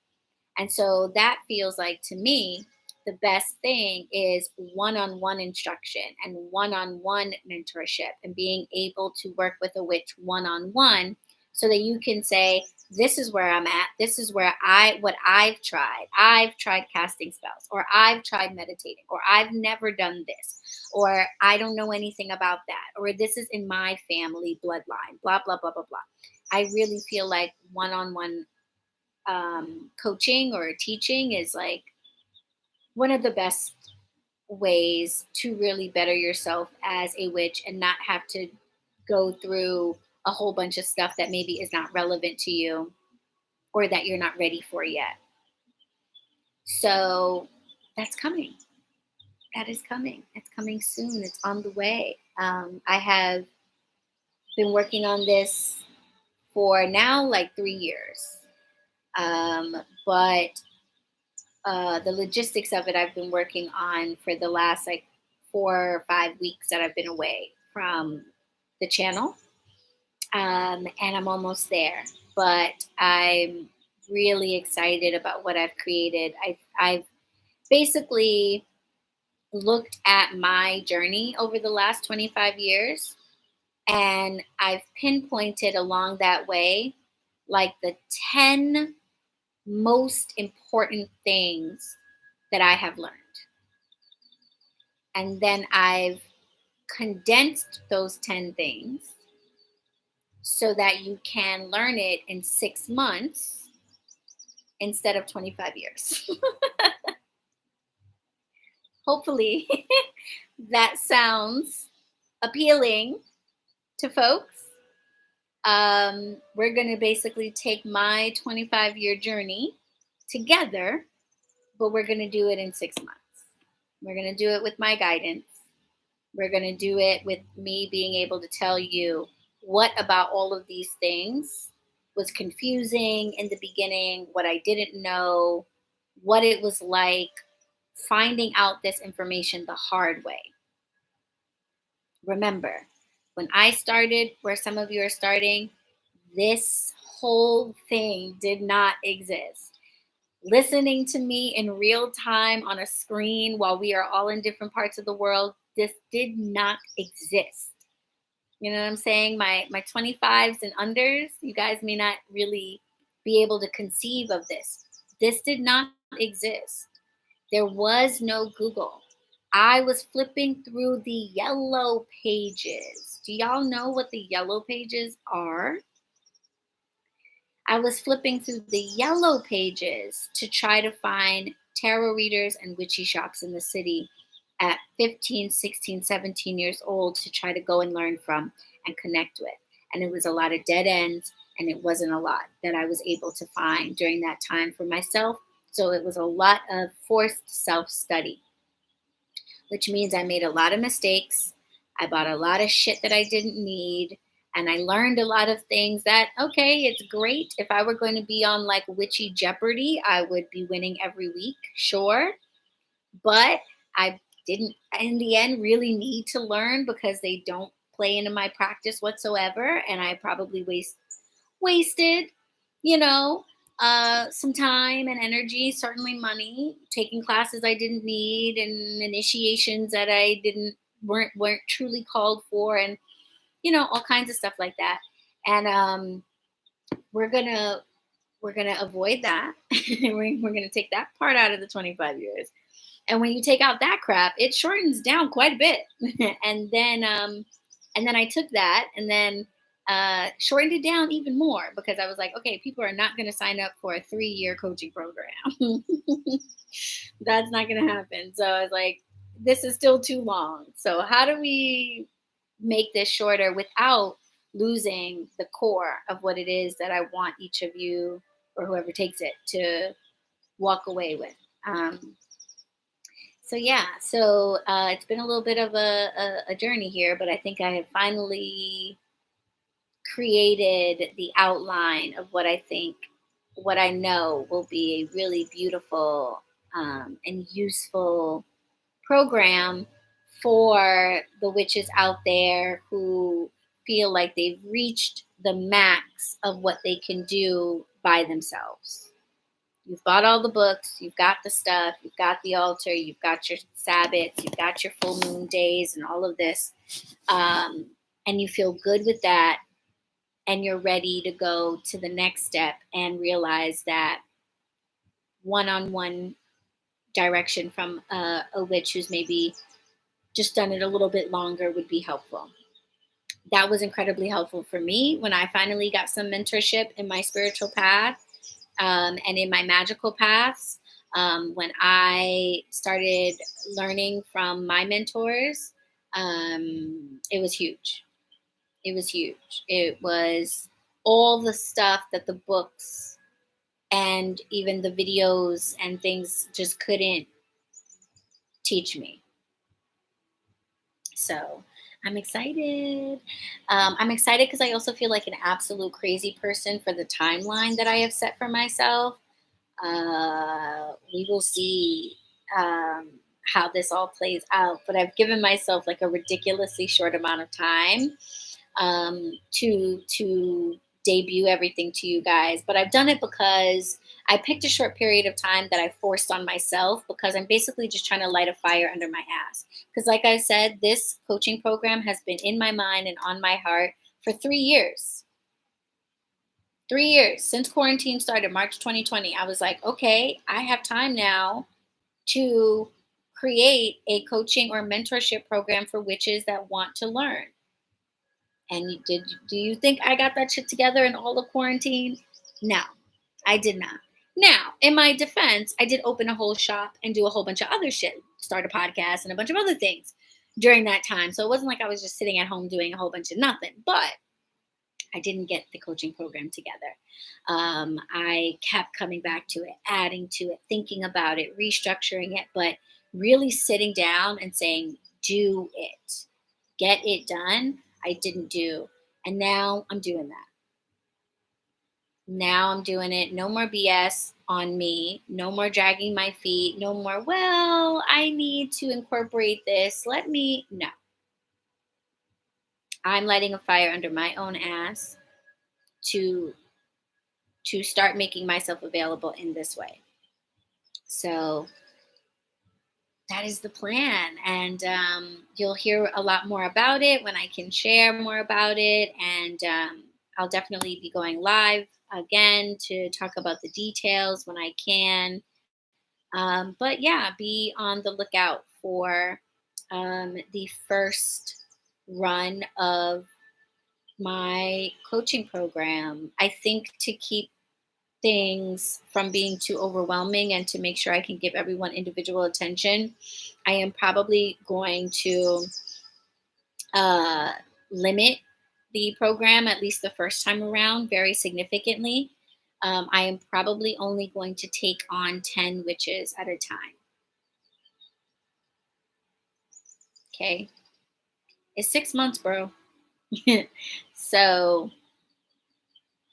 And so that feels like to me, the best thing is one on one instruction and one on one mentorship and being able to work with a witch one on one so that you can say, this is where I'm at. This is where what I've tried. I've tried casting spells, or I've tried meditating, or I've never done this, or I don't know anything about that, or this is in my family bloodline, blah, blah, blah, blah, blah. I really feel like one on one coaching or teaching is like one of the best ways to really better yourself as a witch and not have to go through a whole bunch of stuff that maybe is not relevant to you or that you're not ready for yet. So that's coming. That is coming. It's coming soon. It's on the way. I have been working on this for now like 3 years. But the logistics of it I've been working on for the last like 4 or 5 weeks that I've been away from the channel. And I'm almost there. But I'm really excited about what I've created. I've basically looked at my journey over the last 25 years, and I've pinpointed along that way like the 10 most important things that I have learned. And then I've condensed those 10 things so that you can learn it in 6 months instead of 25 years. Hopefully that sounds appealing to folks. We're going to basically take my 25-year journey together, but we're going to do it in 6 months. We're going to do it with my guidance. We're going to do it with me being able to tell you what about all of these things was confusing in the beginning, what I didn't know, what it was like finding out this information the hard way. Remember, when I started where some of you are starting, this whole thing did not exist. Listening to me in real time on a screen while we are all in different parts of the world, this did not exist. You know what I'm saying? My 25s and unders, you guys may not really be able to conceive of this. This did not exist. There was no Google. I was flipping through the yellow pages. Do y'all know what the yellow pages are? I was flipping through the yellow pages to try to find tarot readers and witchy shops in the city at 15, 16, 17 years old to try to go and learn from and connect with. And it was a lot of dead ends, and it wasn't a lot that I was able to find during that time for myself. So it was a lot of forced self-study, which means I made a lot of mistakes. I bought a lot of shit that I didn't need. And I learned a lot of things that, okay, it's great. If I were going to be on like Witchy Jeopardy, I would be winning every week, sure. But I didn't, in the end, really need to learn because they don't play into my practice whatsoever. And I probably wasted, some time and energy, certainly money, taking classes I didn't need and initiations that I weren't truly called for, and all kinds of stuff like that. And we're gonna avoid that. we're gonna take that part out of the 25 years. And when you take out that crap, it shortens down quite a bit. and then I took that and then shortened it down even more because I was like, okay, people are not going to sign up for a 3-year coaching program. That's not going to happen. So I was like, this is still too long. So how do we make this shorter without losing the core of what it is that I want each of you or whoever takes it to walk away with? So it's been a little bit of a journey here, but I think I have finally created the outline of what I know will be a really beautiful and useful program for the witches out there who feel like they've reached the max of what they can do by themselves. You've bought all the books, you've got the stuff, you've got the altar, you've got your Sabbaths, you've got your full moon days and all of this. And you feel good with that, and you're ready to go to the next step and realize that one-on-one direction from a witch who's maybe just done it a little bit longer would be helpful. That was incredibly helpful for me when I finally got some mentorship in my spiritual path, and in my magical paths. When I started learning from my mentors, it was huge. It was huge. It was all the stuff that the books and even the videos and things just couldn't teach me. So I'm excited. I'm excited because I also feel like an absolute crazy person for the timeline that I have set for myself. We will see how this all plays out, but I've given myself like a ridiculously short amount of time to debut everything to you guys. But I've done it because I picked a short period of time that I forced on myself, because I'm basically just trying to light a fire under my ass. Because like I said, this coaching program has been in my mind and on my heart for 3 years. 3 years since quarantine started, March 2020. I was like, okay, I have time now to create a coaching or mentorship program for witches that want to learn. And do you think I got that shit together in all of quarantine? No, I did not. Now, in my defense, I did open a whole shop and do a whole bunch of other shit, start a podcast and a bunch of other things during that time. So it wasn't like I was just sitting at home doing a whole bunch of nothing, but I didn't get the coaching program together. I kept coming back to it, adding to it, thinking about it, restructuring it, but really sitting down and saying, do it, get it done. I didn't do. And now I'm doing that. Now I'm doing it. No more BS on me. No more dragging my feet. No more, well, I need to incorporate this. No. I'm lighting a fire under my own ass to start making myself available in this way. So that is the plan. And you'll hear a lot more about it when I can share more about it. And I'll definitely be going live again to talk about the details when I can. But yeah, be on the lookout for the first run of my coaching program. I think to keep things from being too overwhelming and to make sure I can give everyone individual attention, I am probably going to limit the program, at least the first time around, very significantly. I am probably only going to take on 10 witches at a time. Okay. It's 6 months, bro. So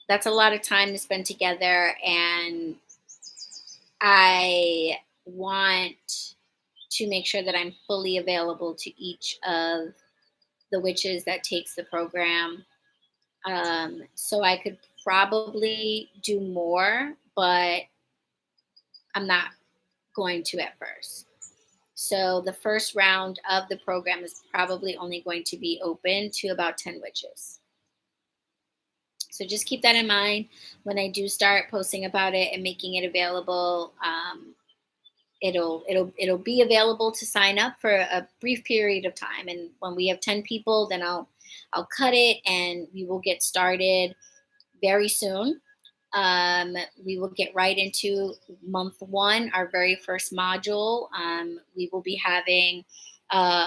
that's a lot of time to spend together, and I want to make sure that I'm fully available to each of the witches that takes the program. So I could probably do more, but I'm not going to at first. So the first round of the program is probably only going to be open to about 10 witches. So just keep that in mind when I do start posting about it and making it available. It'll be available to sign up for a brief period of time, and when we have 10 people, then I'll cut it and we will get started very soon. We will get right into month 1, our very first module. We will be having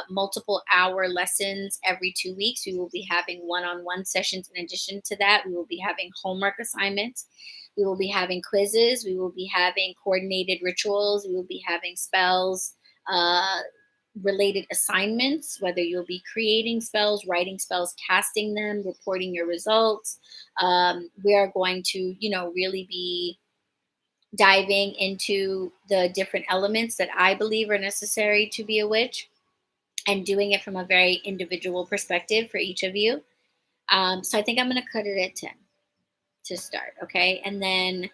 multiple hour lessons every 2 weeks. We will be having one-on-one sessions. In addition to that, we will be having homework assignments. We will be having quizzes. We will be having coordinated rituals. We will be having spells, related assignments, whether you'll be creating spells, writing spells, casting them, reporting your results. We are going to, really be diving into the different elements that I believe are necessary to be a witch, and doing it from a very individual perspective for each of you. So I think I'm going to cut it at 10 to start. Okay. And then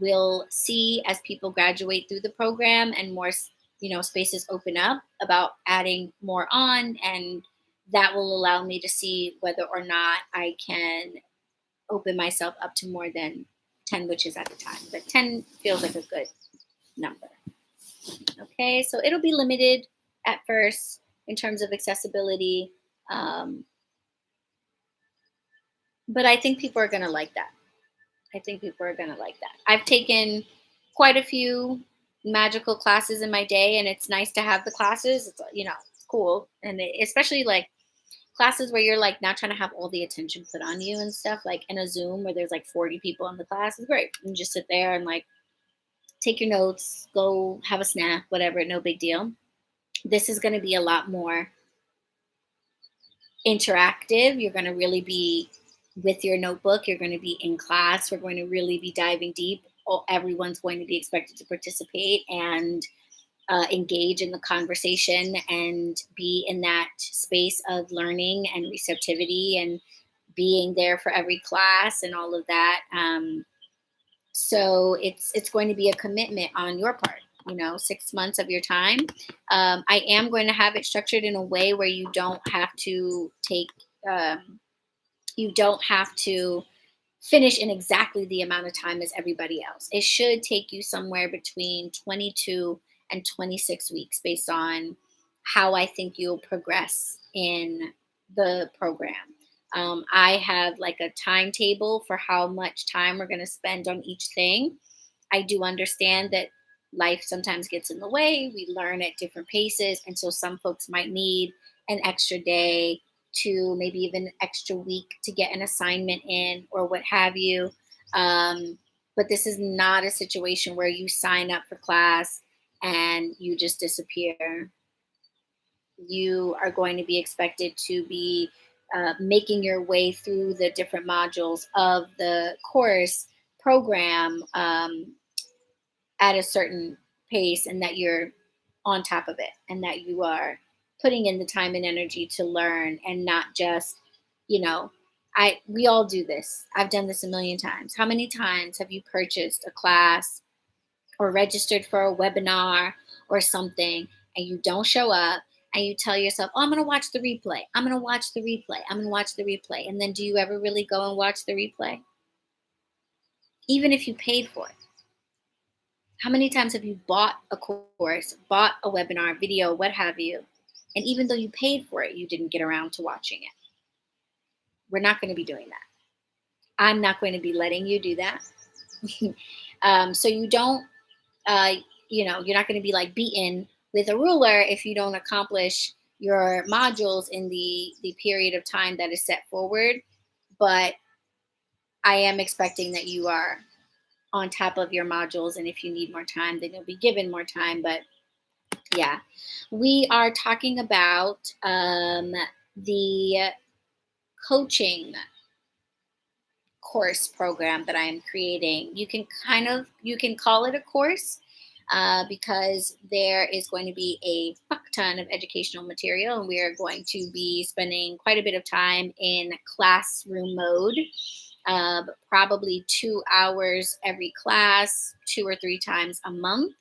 we'll see as people graduate through the program and more, spaces open up about adding more on. And that will allow me to see whether or not I can open myself up to more than 10 witches at a time. But 10 feels like a good number. Okay. So it'll be limited at first in terms of accessibility. Um, but I think people are going to like that. I think people are going to like that. I've taken quite a few magical classes in my day, and it's nice to have the classes. It's cool. And especially like classes where you're like not trying to have all the attention put on you and stuff, like in a Zoom where there's like 40 people in the class is great. You just sit there and like take your notes, go have a snack, whatever, no big deal. This is going to be a lot more interactive. You're going to really be with your notebook. You're going to be in class. We're going to really be diving deep. Everyone's going to be expected to participate and engage in the conversation and be in that space of learning and receptivity and being there for every class and all of that. So it's going to be a commitment on your part. 6 months of your time. I am going to have it structured in a way where you don't have to finish in exactly the amount of time as everybody else. It should take you somewhere between 22 and 26 weeks based on how I think you'll progress in the program. I have like a timetable for how much time we're going to spend on each thing. I do understand that life sometimes gets in the way. We learn at different paces. And so some folks might need an extra day to maybe even an extra week to get an assignment in or what have you. But this is not a situation where you sign up for class and you just disappear. You are going to be expected to be making your way through the different modules of the course program at a certain pace, and that you're on top of it and that you are putting in the time and energy to learn and not just, we all do this. I've done this a million times. How many times have you purchased a class or registered for a webinar or something and you don't show up and you tell yourself, oh, I'm going to watch the replay. I'm going to watch the replay. I'm going to watch the replay. And then do you ever really go and watch the replay? Even if you paid for it. How many times have you bought a course, bought a webinar, video, what have you, and even though you paid for it, you didn't get around to watching it? We're not going to be doing that. I'm not going to be letting you do that. So you don't, you're not going to be like beaten with a ruler if you don't accomplish your modules in the period of time that is set forward. But I am expecting that you are on top of your modules. And if you need more time, then you'll be given more time. But yeah, we are talking about the coaching course program that I am creating. You can call it a course because there is going to be a fuck ton of educational material, and we are going to be spending quite a bit of time in classroom mode. Probably 2 hours every class, 2 or 3 times a month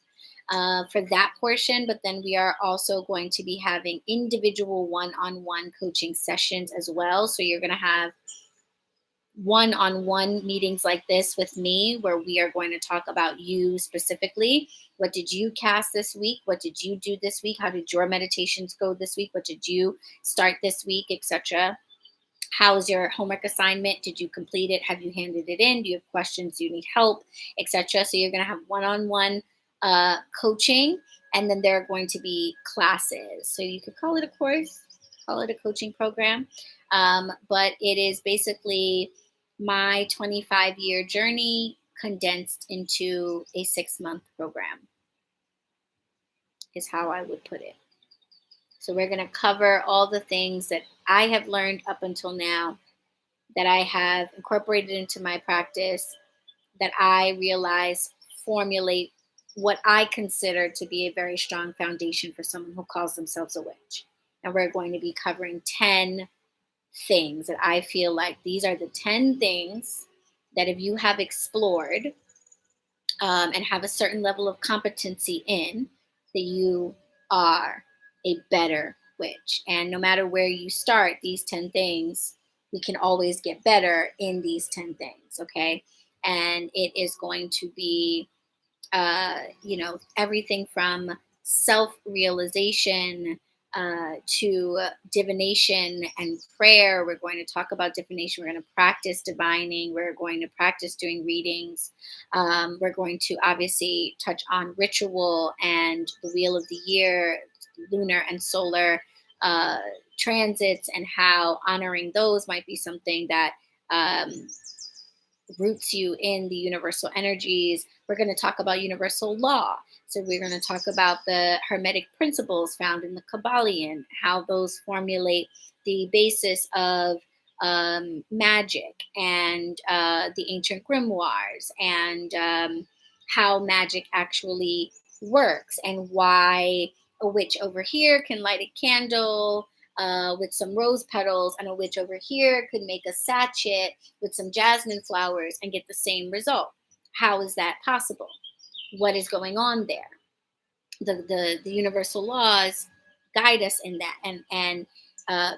for that portion. But then we are also going to be having individual one-on-one coaching sessions as well. So you're going to have one-on-one meetings like this with me where we are going to talk about you specifically. What did you cast this week? What did you do this week? How did your meditations go this week? What did you start this week, etc.? How's your homework assignment? Did you complete it? Have you handed it in? Do you have questions? Do you need help, etc.? So you're going to have one-on-one coaching, and then there are going to be classes. So you could call it a course, call it a coaching program, but it is basically my 25-year journey condensed into a 6-month program is how I would put it. So we're going to cover all the things that I have learned up until now, that I have incorporated into my practice, that I realize formulate what I consider to be a very strong foundation for someone who calls themselves a witch. And we're going to be covering 10 things that I feel like these are the 10 things that if you have explored and have a certain level of competency in, that you are a better witch. And no matter where you start, these 10 things, we can always get better in these 10 things, okay? And it is going to be everything from self realization to divination and prayer. We're going to talk about divination. We're going to practice divining. We're going to practice doing readings. We're going to obviously touch on ritual and the wheel of the year, lunar and solar uh, transits, and how honoring those might be something that roots you in the universal energies. We're going to talk about universal law. So we're going to talk about the Hermetic principles found in the Kabbalion, how those formulate the basis of magic and the ancient grimoires, and how magic actually works, and why a witch over here can light a candle with some rose petals, and a witch over here could make a sachet with some jasmine flowers and get the same result. How is that possible? What is going on there? The universal laws guide us in that, and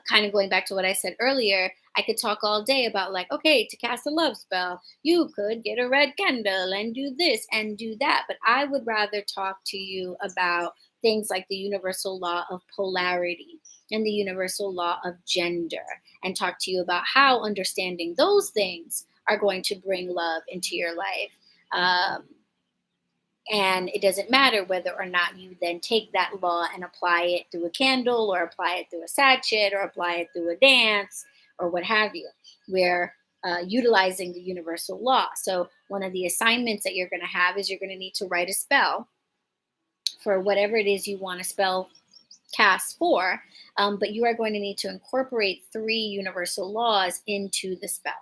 kind of going back to what I said earlier, I could talk all day about, like, okay, to cast a love spell, you could get a red candle and do this and do that. But I would rather talk to you about things like the universal law of polarity and the universal law of gender, and talk to you about how understanding those things are going to bring love into your life. And it doesn't matter whether or not you then take that law and apply it through a candle, or apply it through a sachet, or apply it through a dance, or what have you. We're utilizing the universal law. So one of the assignments that you're going to have is you're going to need to write a spell for whatever it is you want to spell cast for. But you are going to need to incorporate 3 universal laws into the spell.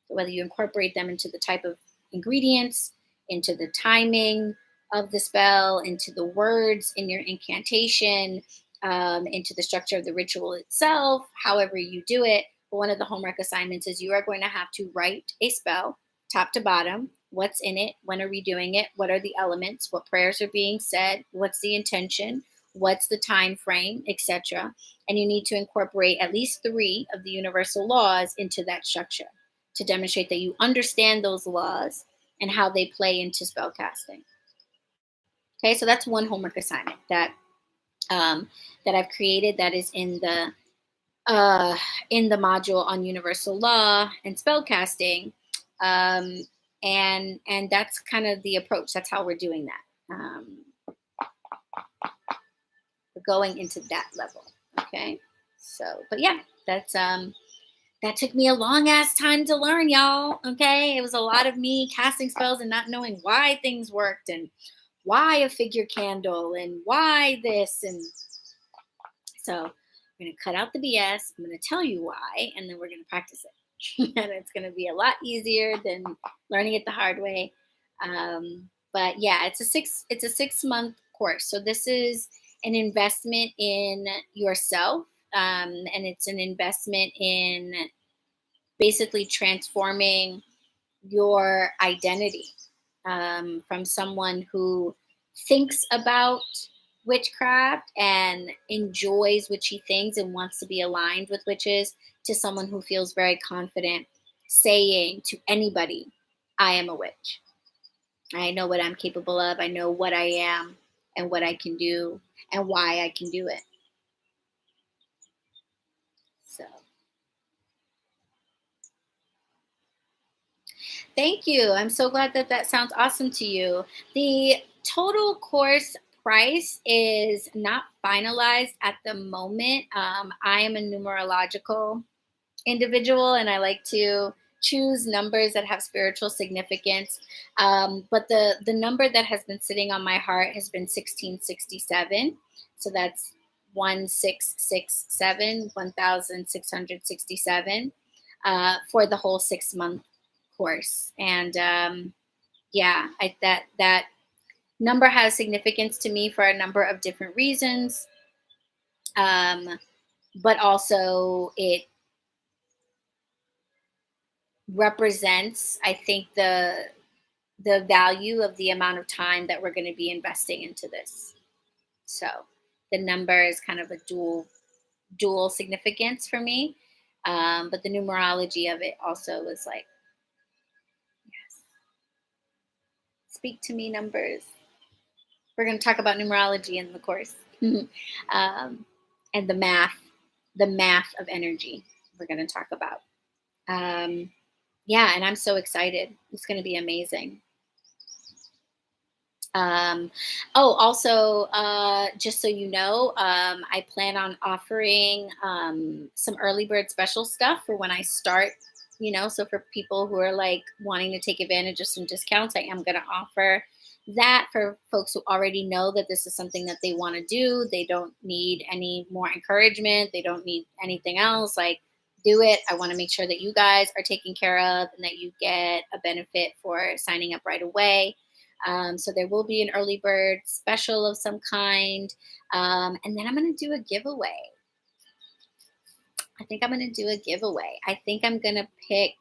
So whether you incorporate them into the type of ingredients, into the timing of the spell, into the words in your incantation, into the structure of the ritual itself, however you do it. But one of the homework assignments is you are going to have to write a spell, top to bottom. What's in it? When are we doing it? What are the elements? What prayers are being said? What's the intention? What's the time frame, etc. And you need to incorporate at least 3 of the universal laws into that structure to demonstrate that you understand those laws and how they play into spell casting. Okay, so that's one homework assignment that I've created, that is in the module on universal law and spell casting, and that's kind of the approach. That's how we're doing that. We're going into that level. Okay, so but yeah, that's that took me a long ass time to learn, y'all. Okay, it was a lot of me casting spells and not knowing why things worked, and why a figure candle, and why this. And so I'm going to cut out the BS. I'm going to tell you why, and then we're going to practice it. And it's going to be a lot easier than learning it the hard way. But yeah, it's a 6-month course. So this is an investment in yourself. And it's an investment in basically transforming your identity from someone who thinks about witchcraft and enjoys witchy things and wants to be aligned with witches, to someone who feels very confident saying to anybody, I am a witch. I know what I'm capable of. I know what I am and what I can do and why I can do it. So thank you. I'm so glad that that sounds awesome to you. The total course price is not finalized at the moment. I am a numerological individual, and I like to choose numbers that have spiritual significance. But the number that has been sitting on my heart has been 1667. So that's 1667, 1667, for the whole 6-month course. And yeah, that number has significance to me for a number of different reasons. But also it represents, I think, the value of the amount of time that we're going to be investing into this. So the number is kind of a dual significance for me. But the numerology of it also was like, yes, speak to me, numbers. We're going to talk about numerology in the course. And the math of energy we're going to talk about. Yeah, and I'm so excited. It's going to be amazing. Also, just so you know, I plan on offering some early bird special stuff for when I start. So for people who are like wanting to take advantage of some discounts, I am going to offer that for folks who already know that this is something that they want to do. They don't need any more encouragement. They don't need anything else. Like, do it. I want to make sure that you guys are taken care of and that you get a benefit for signing up right away. So there will be an early bird special of some kind. And then I'm going to do a giveaway. I think I'm going to do a giveaway. I think I'm going to pick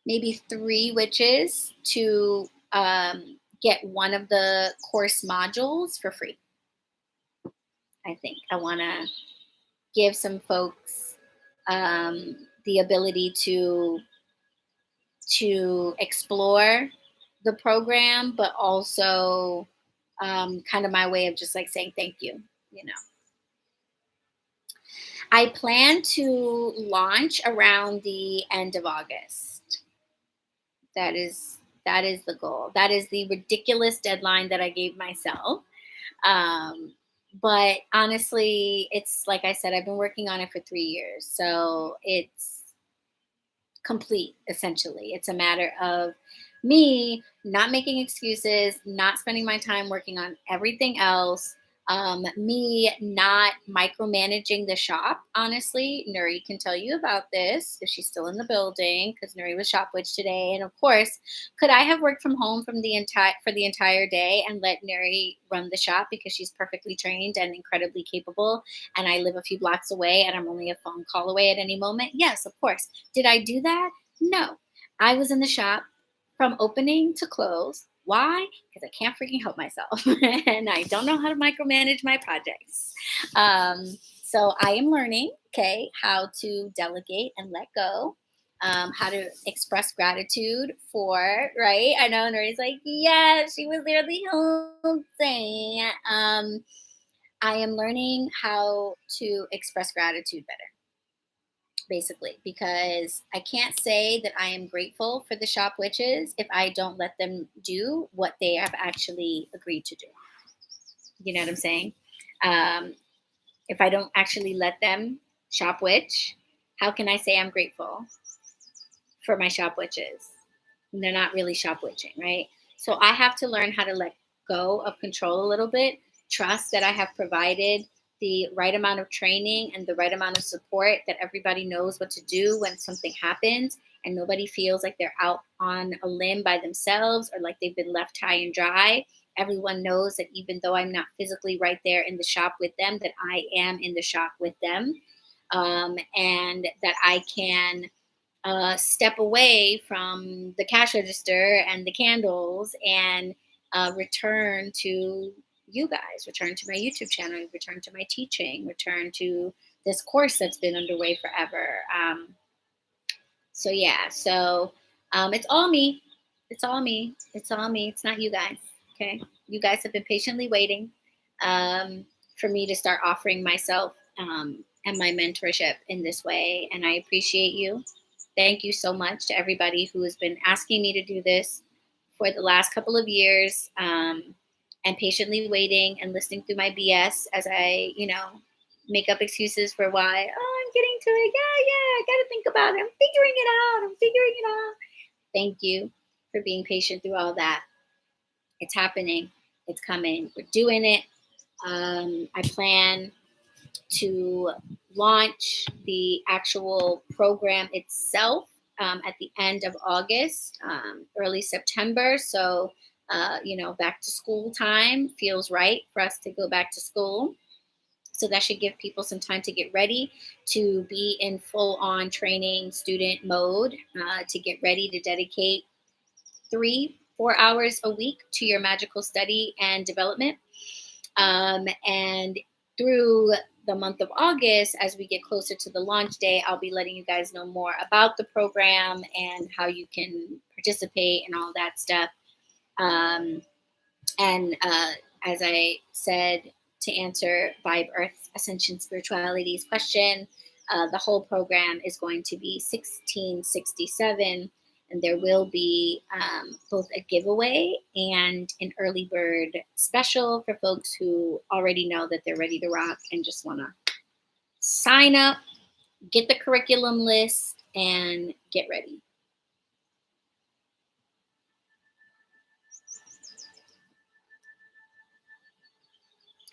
maybe three witches to get one of the course modules for free. I think I want to give some folks the ability to explore the program, but also kind of my way of just like saying thank you. I plan to launch around the end of August. That is the goal. That is the ridiculous deadline that I gave myself. But honestly, it's like I said, I've been working on it for 3 years. So it's complete, essentially. It's a matter of me not making excuses, not spending my time working on everything else, me not micromanaging the shop. Honestly, Nuri can tell you about this if she's still in the building, because Nuri was shop witch today. And of course, could I have worked from home for the entire day and let Nuri run the shop because she's perfectly trained and incredibly capable, and I live a few blocks away and I'm only a phone call away at any moment? Yes, of course. Did I do that? No. I was in the shop from opening to close. Why? Because I can't freaking help myself. And I don't know how to micromanage my projects. So I am learning, how to delegate and let go, how to express gratitude for, right? I know Nuri's like, yeah, she was there the whole day. I am learning how to express gratitude better, basically, because I can't say that I am grateful for the shop witches if I don't let them do what they have actually agreed to do. You know what I'm saying? If I don't actually let them shop witch, how can I say I'm grateful for my shop witches? And they're not really shop witching, right? So I have to learn how to let go of control a little bit, trust that I have provided the right amount of training and the right amount of support, that everybody knows what to do when something happens and nobody feels like they're out on a limb by themselves or like they've been left high and dry. Everyone knows that even though I'm not physically right there in the shop with them, that I am in the shop with them, and that I can step away from the cash register and the candles and return to you guys, return to my YouTube channel, return to my teaching, return to this course that's been underway forever. So it's all me. It's all me. It's all me. It's not you guys. Okay. You guys have been patiently waiting for me to start offering myself and my mentorship in this way. And I appreciate you. Thank you so much to everybody who has been asking me to do this for the last couple of years, and patiently waiting and listening through my BS as I, make up excuses for why, I'm getting to it. Yeah, I got to think about it. I'm figuring it out. Thank you for being patient through all that. It's happening. It's coming. We're doing it. I plan to launch the actual program itself at the end of August, early September. So, back to school time feels right for us to go back to school. So that should give people some time to get ready to be in full-on training student mode, to get ready to dedicate 3-4 hours a week to your magical study and development. And through the month of August, as we get closer to the launch day, I'll be letting you guys know more about the program and how you can participate and all that stuff. And as I said, to answer Vibe Earth Ascension Spirituality's question, the whole program is going to be $1667, and there will be both a giveaway and an early bird special for folks who already know that they're ready to rock and just want to sign up, get the curriculum list, and get ready.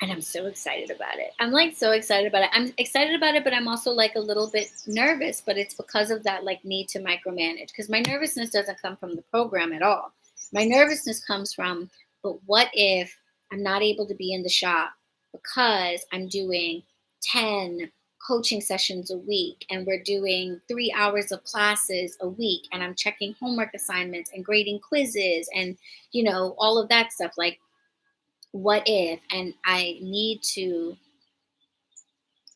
And I'm so excited about it. I'm like so excited about it. I'm excited about it, but I'm also like a little bit nervous, but it's because of that like need to micromanage, because my nervousness doesn't come from the program at all. My nervousness comes from, but what if I'm not able to be in the shop because I'm doing 10 coaching sessions a week and we're doing 3 hours of classes a week and I'm checking homework assignments and grading quizzes and, all of that stuff. Like, what if? And I need to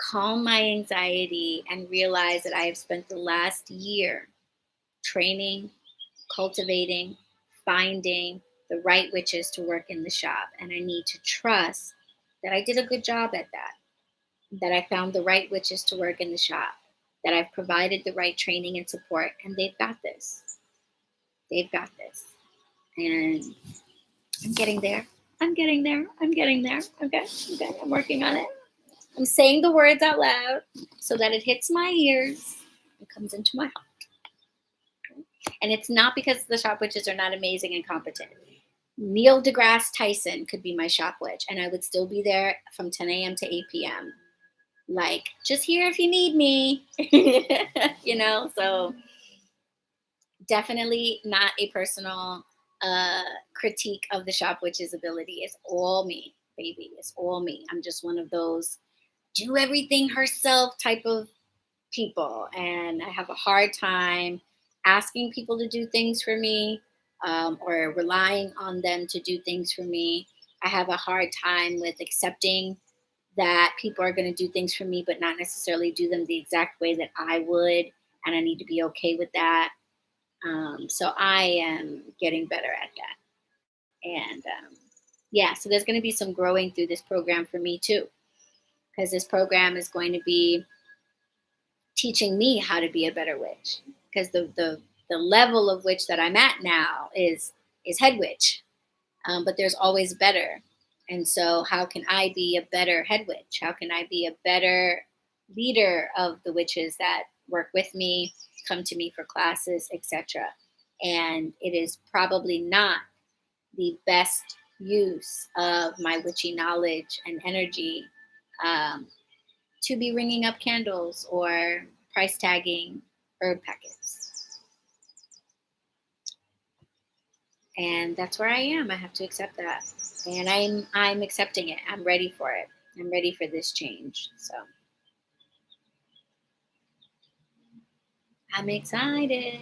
calm my anxiety and realize that I have spent the last year training, cultivating, finding the right witches to work in the shop. And I need to trust that I did a good job at that I found the right witches to work in the shop, that I've provided the right training and support, and they've got this. They've got this. And I'm getting there. I'm getting there. Okay. I'm working on it. I'm saying the words out loud so that it hits my ears and comes into my heart. Okay? And it's not because the shop witches are not amazing and competent. Neil deGrasse Tyson could be my shop witch, and I would still be there from 10 a.m. to 8 p.m. Like, just here if you need me. So definitely not a personal critique of the shop witch's ability. It's all me, baby. It's all me. I'm just one of those do everything herself type of people, and I have a hard time asking people to do things for me, or relying on them to do things for me. I have a hard time with accepting that people are going to do things for me but not necessarily do them the exact way that I would, and I need to be okay with that. So I am getting better at that. And so there's going to be some growing through this program for me too, because this program is going to be teaching me how to be a better witch, because the level of witch that I'm at now is head witch, but there's always better. And so how can I be a better head witch? How can I be a better leader of the witches that work with me, come to me for classes, etc.? And it is probably not the best use of my witchy knowledge and energy to be ringing up candles or price tagging herb packets. And that's where I am. I have to accept that. And I'm accepting it. I'm ready for it. I'm ready for this change. So I'm excited.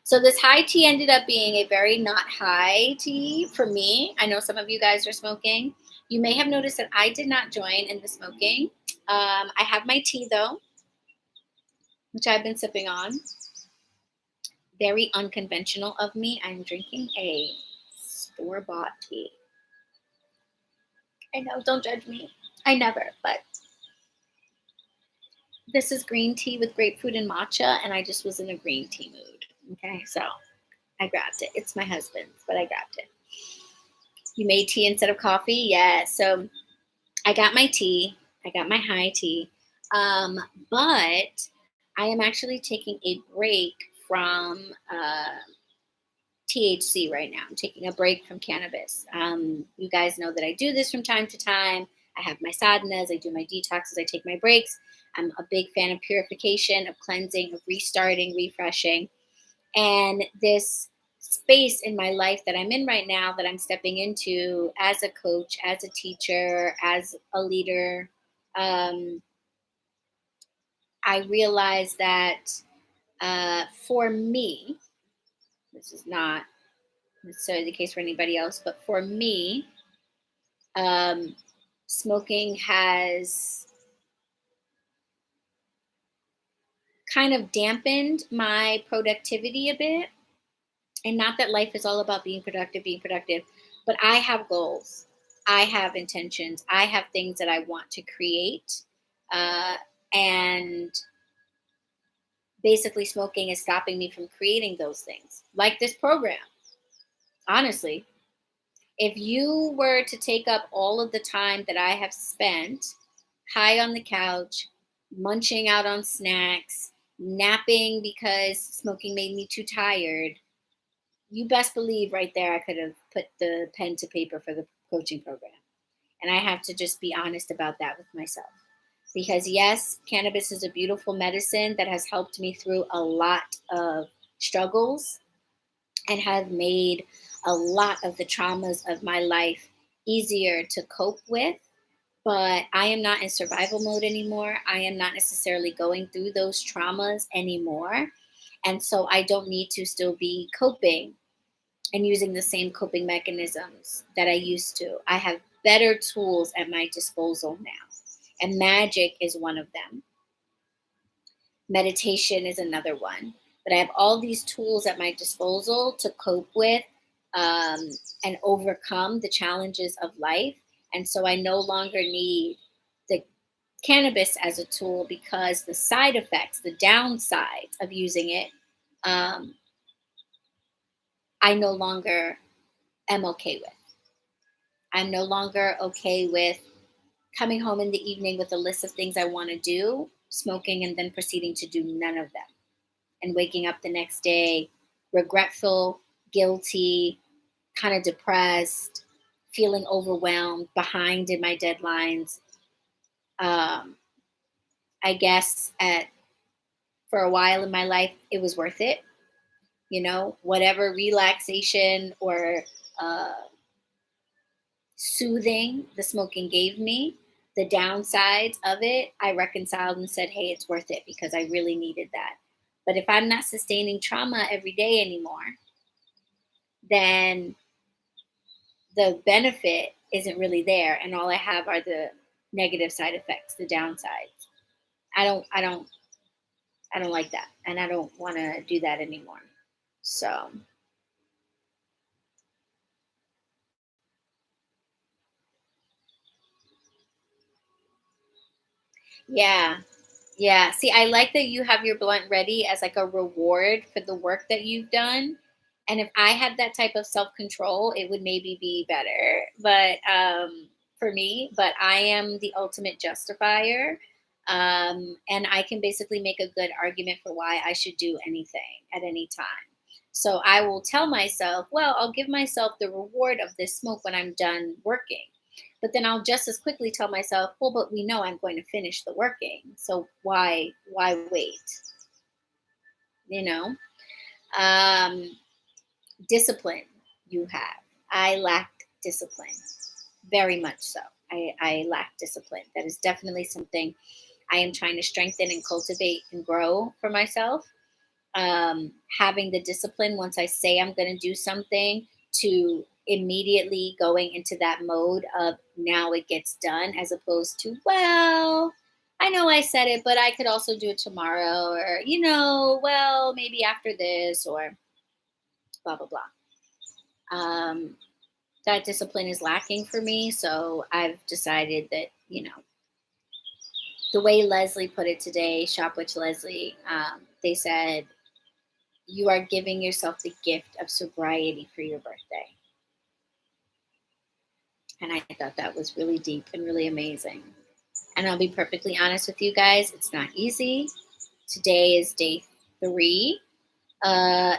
So this high tea ended up being a very not high tea for me. I know some of you guys are smoking. You may have noticed that I did not join in the smoking. I have my tea though, which I've been sipping on. Very unconventional of me. I'm drinking a store-bought tea. I know, don't judge me. I never, but this is green tea with grapefruit and matcha, and I just was in a green tea mood. Okay, so I grabbed it. It's my husband's, but I grabbed it. You made tea instead of coffee? Yeah, so I got my tea. I got my high tea. But I am actually taking a break from THC right now. I'm taking a break from cannabis. You guys know that I do this from time to time. I have my sadhanas, I do my detoxes, I take my breaks. I'm a big fan of purification, of cleansing, of restarting, refreshing. And this space in my life that I'm in right now, that I'm stepping into as a coach, as a teacher, as a leader, um, I realize that for me, this is not necessarily the case for anybody else, but for me, um, smoking has kind of dampened my productivity a bit. And not that life is all about being productive, but I have goals. I have intentions. I have things that I want to create. Uh, and basically, smoking is stopping me from creating those things, like this program. Honestly, if you were to take up all of the time that I have spent high on the couch, munching out on snacks, napping because smoking made me too tired, you best believe right there I could have put the pen to paper for the coaching program. And I have to just be honest about that with myself. Because yes, cannabis is a beautiful medicine that has helped me through a lot of struggles and have made a lot of the traumas of my life easier to cope with. But I am not in survival mode anymore. I am not necessarily going through those traumas anymore. And so I don't need to still be coping and using the same coping mechanisms that I used to. I have better tools at my disposal now. And magic is one of them. Meditation is another one. But I have all these tools at my disposal to cope with and overcome the challenges of life. And so I no longer need the cannabis as a tool, because the side effects, the downsides of using it, um, I no longer am okay with. I'm no longer okay with coming home in the evening with a list of things I want to do, smoking, and then proceeding to do none of them. And waking up the next day regretful, guilty, kind of depressed, feeling overwhelmed, behind in my deadlines. Um, I guess for a while in my life, it was worth it. Whatever relaxation or uh, soothing the smoking gave me, the downsides of it, I reconciled and said, hey, it's worth it because I really needed that. But if I'm not sustaining trauma every day anymore, then the benefit isn't really there. And all I have are the negative side effects, the downsides. I don't, I don't, I don't like that. And I don't want to do that anymore. So yeah. Yeah. See, I like that you have your blunt ready as like a reward for the work that you've done. And if I had that type of self control, it would maybe be better. But for me, but I am the ultimate justifier. And I can basically make a good argument for why I should do anything at any time. So I will tell myself, well, I'll give myself the reward of this smoke when I'm done working. But then I'll just as quickly tell myself, well, but we know I'm going to finish the working. So why wait? You know? Um, Discipline you have. I lack discipline. Very much so. I lack discipline. That is definitely something I am trying to strengthen and cultivate and grow for myself. Having the discipline once I say I'm going to do something, to immediately going into that mode of now it gets done, as opposed to, well, I know I said it, but I could also do it tomorrow, or, well, maybe after this, or blah, blah, blah. That discipline is lacking for me. So I've decided that, the way Leslie put it today, ShopWitch Leslie, they said, you are giving yourself the gift of sobriety for your birthday. And I thought that was really deep and really amazing. And I'll be perfectly honest with you guys, it's not easy. Today is day 3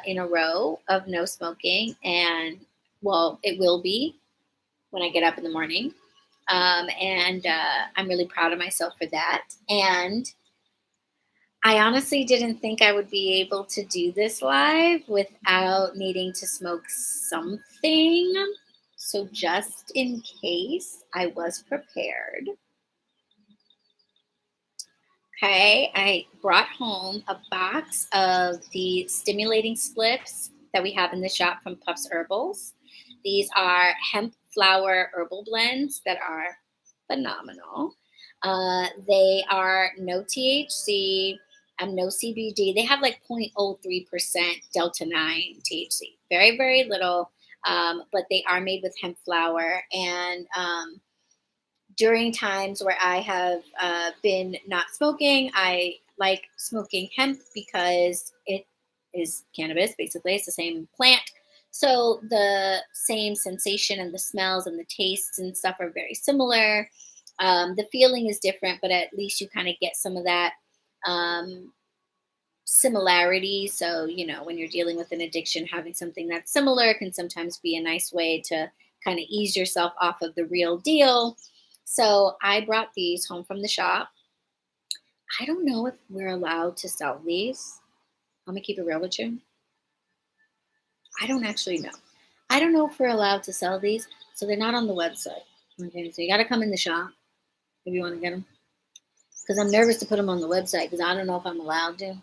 in a row of no smoking. And well, it will be when I get up in the morning. And I'm really proud of myself for that. And I honestly didn't think I would be able to do this live without needing to smoke something. So just in case, I was prepared. Okay, I brought home a box of the stimulating spliffs that we have in the shop from Puffs Herbals. These are hemp flower herbal blends that are phenomenal. They are no THC and no CBD. They have like 0.03% Delta 9 THC. Very, very little, but they are made with hemp flower. And during times where I have been not smoking, I like smoking hemp because it is cannabis, basically. It's the same plant. So the same sensation and the smells and the tastes and stuff are very similar. The feeling is different, but at least you kind of get some of that um, similarity. So, when you're dealing with an addiction, having something that's similar can sometimes be a nice way to kind of ease yourself off of the real deal. So, I brought these home from the shop. I don't know if we're allowed to sell these. I'm going to keep it real with you. I don't actually know. I don't know if we're allowed to sell these. So, they're not on the website. Okay, so you got to come in the shop if you want to get them. Because I'm nervous to put them on the website because I don't know if I'm allowed to.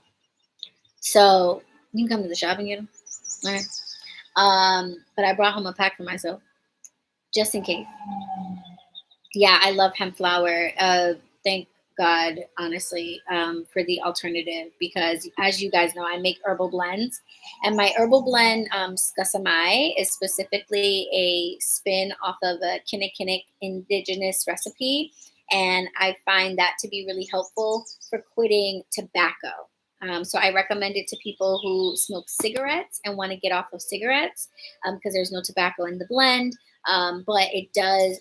So, you can come to the shop and get them. All right. But I brought home a pack for myself, just in case. Yeah, I love hemp flower. Thank God, honestly, for the alternative because, as you guys know, I make herbal blends, and my herbal blend, Skusamai, is specifically a spin off of a Kinnikinnick indigenous recipe, and I find that to be really helpful for quitting tobacco. So I recommend it to people who smoke cigarettes and want to get off of cigarettes because there's no tobacco in the blend, but it does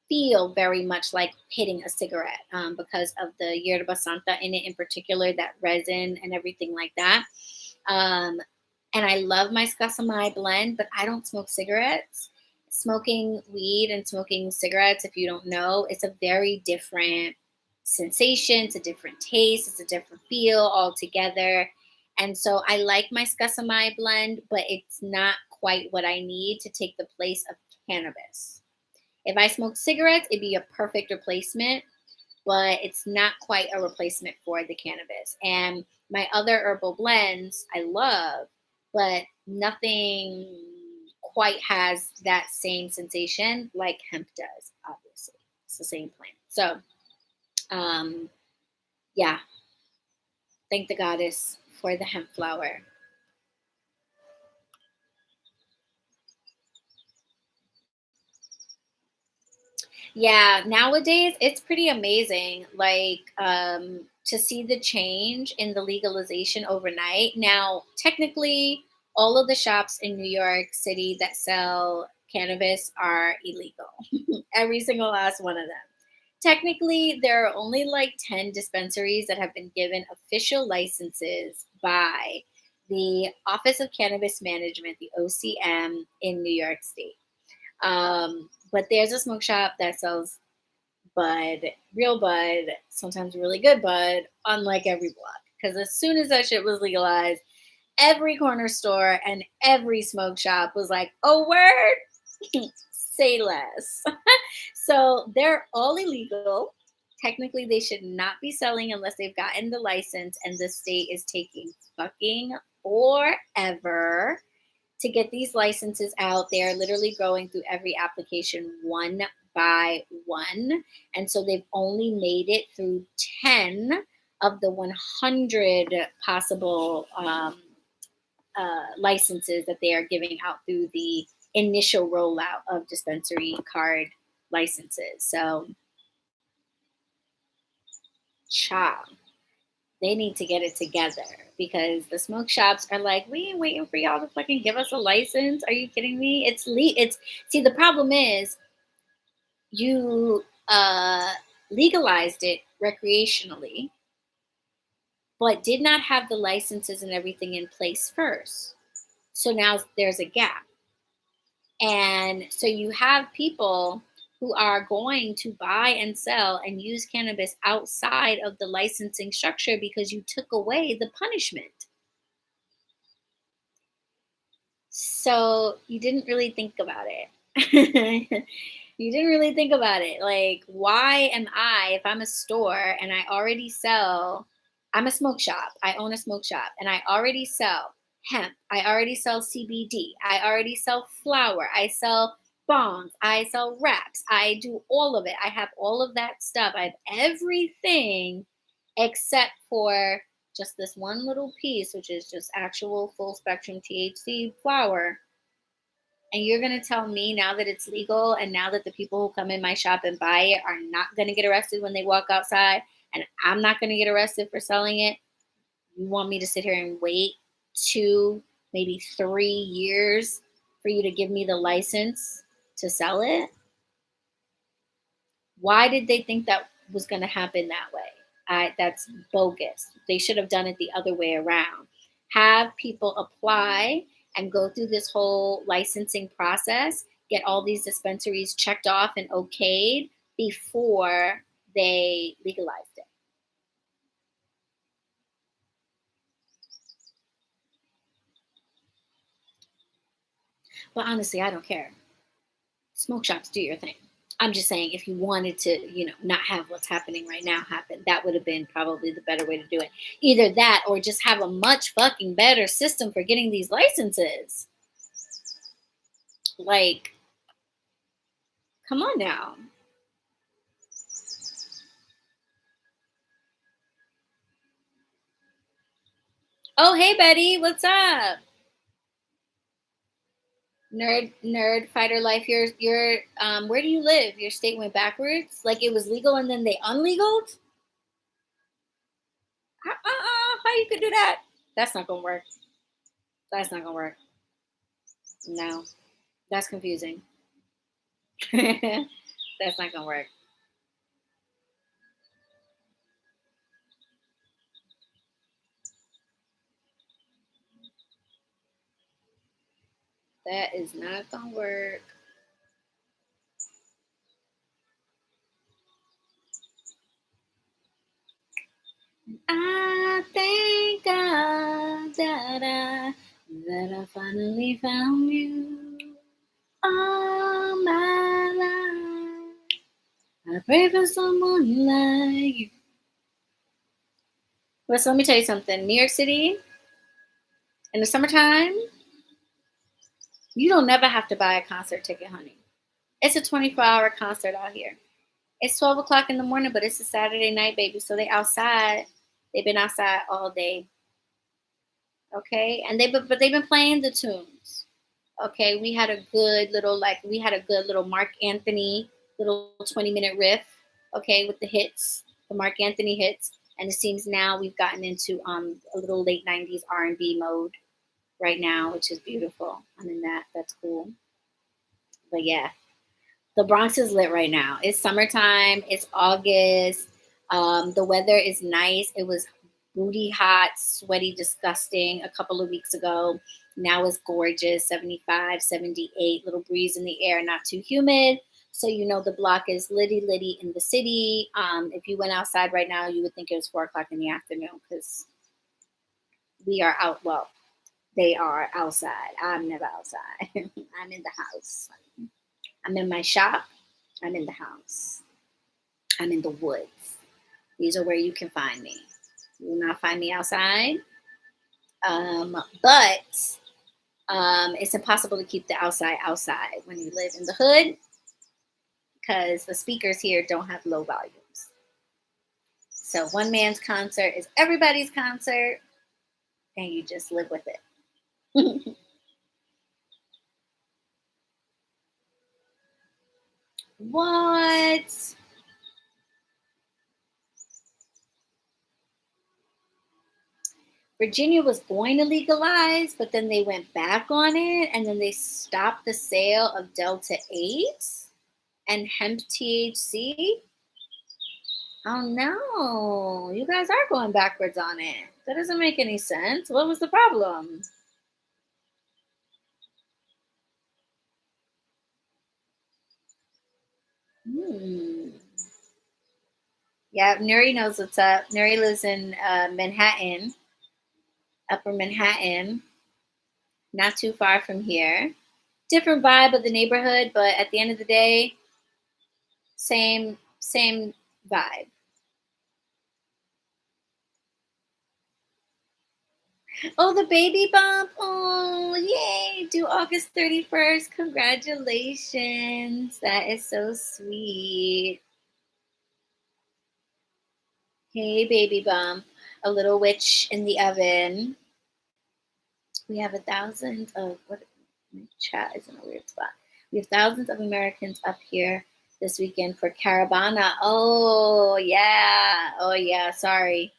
feel very much like hitting a cigarette because of the yerba santa in it in particular, that resin and everything like that. Um, and I love my Skasamai blend, but I don't smoke cigarettes. Smoking weed and smoking cigarettes, if you don't know, it's a very different sensation. It's a different taste. It's a different feel altogether. And so I like my Skasamai blend, but it's not quite what I need to take the place of cannabis. If I smoke cigarettes, it'd be a perfect replacement, but it's not quite a replacement for the cannabis. And my other herbal blends I love, but nothing quite has that same sensation like hemp does, obviously. It's the same plant. So, yeah, thank the goddess for the hemp flower. Yeah, nowadays it's pretty amazing. Like to see the change in the legalization overnight. Now, technically, all of the shops in New York City that sell cannabis are illegal. Every single last one of them. Technically, there are only like 10 dispensaries that have been given official licenses by the Office of Cannabis Management, the OCM, in New York State. But there's a smoke shop that sells bud, real bud, sometimes really good bud, on like every block. Because as soon as that shit was legalized, every corner store and every smoke shop was like, oh, word, say less. So they're all illegal. Technically, they should not be selling unless they've gotten the license, and the state is taking fucking forever to get these licenses out. They are literally going through every application one by one. And so they've only made it through 10 of the 100 possible licenses that they are giving out through the initial rollout of dispensary card licenses. So, child, they need to get it together because the smoke shops are like, we ain't waiting for y'all to fucking give us a license. Are you kidding me? It's see, the problem is you legalized it recreationally, but did not have the licenses and everything in place first. So now there's a gap. And so you have people who are going to buy and sell and use cannabis outside of the licensing structure because you took away the punishment. So you didn't really think about it. You didn't really think about it. Like, why am I, if I'm a store and I already sell, I'm a smoke shop, I own a smoke shop, and I already sell hemp, I already sell CBD, I already sell flour, I sell bongs, I sell wraps, I do all of it. I have all of that stuff. I have everything except for just this one little piece, which is just actual full spectrum THC flower. And you're going to tell me now that it's legal and now that the people who come in my shop and buy it are not going to get arrested when they walk outside and I'm not going to get arrested for selling it? You want me to sit here and wait 2, maybe 3 years for you to give me the license to sell it? Why did they think that was going to happen that way? That's bogus. They should have done it the other way around. Have people apply and go through this whole licensing process, get all these dispensaries checked off and okayed before they legalized it. But honestly, I don't care. Smoke shops, do your thing. I'm just saying, if you wanted to, not have what's happening right now happen, that would have been probably the better way to do it. Either that or just have a much fucking better system for getting these licenses. Like, come on now. Oh, hey, Betty, what's up? Nerd fighter life. You're where do you live? Your state went backwards? Like it was legal and then they unlegaled? How you could do that? That's not gonna work. That's not gonna work. No, that's confusing. That's not gonna work. That is not gonna work. I thank God that I finally found you all my life. I pray for someone like you. Well, so let me tell you something. New York City in the summertime, you don't never have to buy a concert ticket, honey. It's a 24-hour concert out here. It's 12 o'clock in the morning, but it's a Saturday night, baby. So they outside. They've been outside all day. Okay, and but they've been playing the tunes. Okay, we had a good little Mark Anthony little 20-minute riff. Okay, with the hits, the Mark Anthony hits, and it seems now we've gotten into a little late 90s R&B mode right now, which is beautiful. I mean that's cool. But yeah, the Bronx is lit right now. It's summertime. It's August. The weather is nice. It was booty hot, sweaty, disgusting a couple of weeks ago. Now it's gorgeous, 75, 78, little breeze in the air, not too humid. So the block is litty in the city. If you went outside right now, you would think it was 4 o'clock in the afternoon because we are out. Well, they are outside. I'm never outside. I'm in the house. I'm in my shop. I'm in the house. I'm in the woods. These are where you can find me. You will not find me outside. But it's impossible to keep the outside when you live in the hood because the speakers here don't have low volumes. So one man's concert is everybody's concert, and you just live with it. What? Virginia was going to legalize, but then they went back on it, and then they stopped the sale of Delta 8 and hemp THC. Oh no, you guys are going backwards on it. That doesn't make any sense. What was the problem? Hmm. Yeah, Nuri knows what's up. Nuri lives in Manhattan, Upper Manhattan, not too far from here. Different vibe of the neighborhood, but at the end of the day, same vibe. Oh, the baby bump. Oh, yay. Due August 31st. Congratulations. That is so sweet. Hey, baby bump. A little witch in the oven. We have 1,000 of what? My chat is in a weird spot. We have thousands of Americans up here this weekend for Caravana. Oh, yeah. Oh, yeah. Sorry.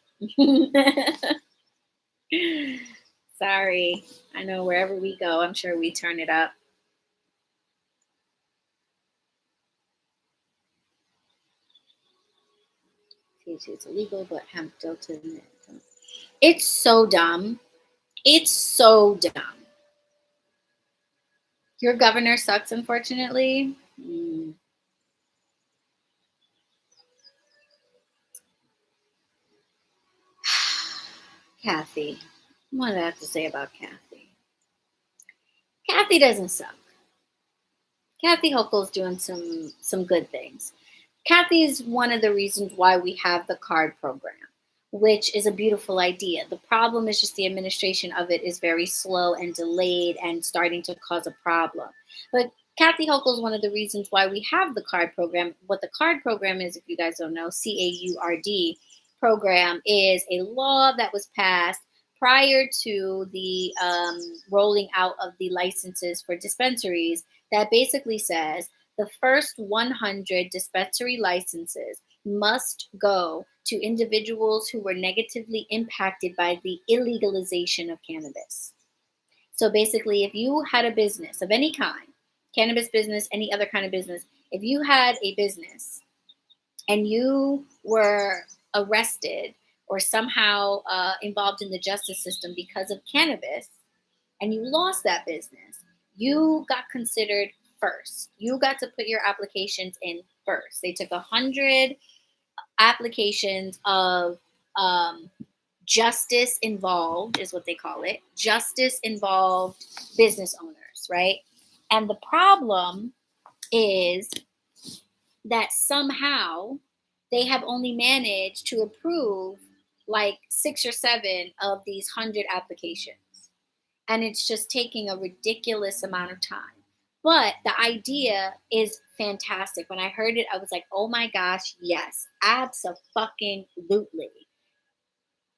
Sorry. I know wherever we go, I'm sure we turn it up. THC is illegal, but hemp filter. It's so dumb. It's so dumb. Your governor sucks, unfortunately. Kathy. What do I have to say about Kathy? Kathy doesn't suck. Kathy Hochul's doing some good things. Kathy is one of the reasons why we have the card program, which is a beautiful idea. The problem is just the administration of it is very slow and delayed and starting to cause a problem. But Kathy Hochul is one of the reasons why we have the card program. What the card program is, if you guys don't know, CAURD program is a law that was passed prior to the rolling out of the licenses for dispensaries that basically says the first 100 dispensary licenses must go to individuals who were negatively impacted by the illegalization of cannabis. So basically, if you had a business of any kind, cannabis business, any other kind of business, if you had a business and you were arrested or somehow involved in the justice system because of cannabis and you lost that business, you got considered first. You got to put your applications in first. They took 100 applications of um, justice involved, is what they call it, justice involved business owners, right? And the problem is that somehow they have only managed to approve like 6 or 7 of these 100 applications. And it's just taking a ridiculous amount of time. But the idea is fantastic. When I heard it, I was like, oh my gosh, yes, absolutely.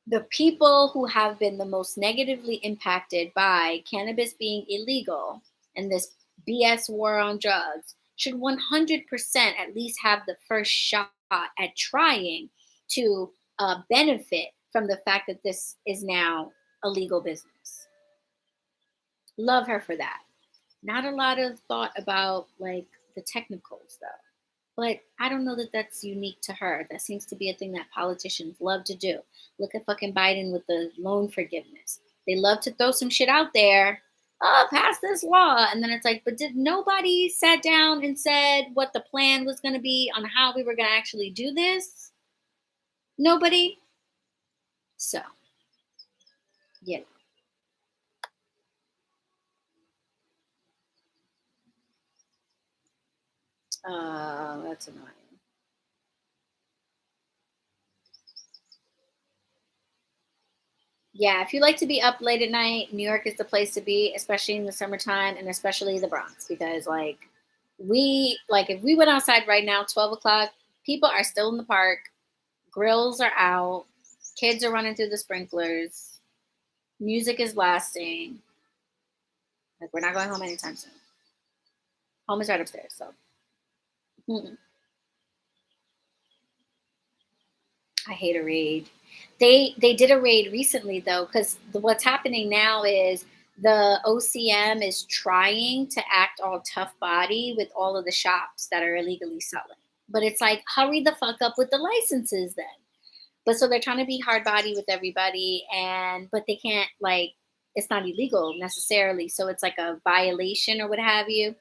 The people who have been the most negatively impacted by cannabis being illegal and this BS war on drugs should 100% at least have the first shot at trying to benefit from the fact that this is now a legal business. Love her for that. Not a lot of thought about like the technicals though. But I don't know that that's unique to her. That seems to be a thing that politicians love to do. Look at fucking Biden with the loan forgiveness. They love to throw some shit out there. Oh, pass this law. And then it's like, but did nobody sat down and said what the plan was going to be on how we were going to actually do this? Nobody. So, yeah. That's annoying. Yeah, if you like to be up late at night, New York is the place to be, especially in the summertime and especially the Bronx, because if we went outside right now, 12 o'clock, people are still in the park, grills are out, kids are running through the sprinklers, music is blasting. Like we're not going home anytime soon. Home is right upstairs, so mm-mm. I hate a raid. They did a raid recently though, because what's happening now is the OCM is trying to act all tough body with all of the shops that are illegally selling. But it's like, hurry the fuck up with the licenses then. But so they're trying to be hard body with everybody, and but they can't like it's not illegal necessarily. So it's like a violation or what have you.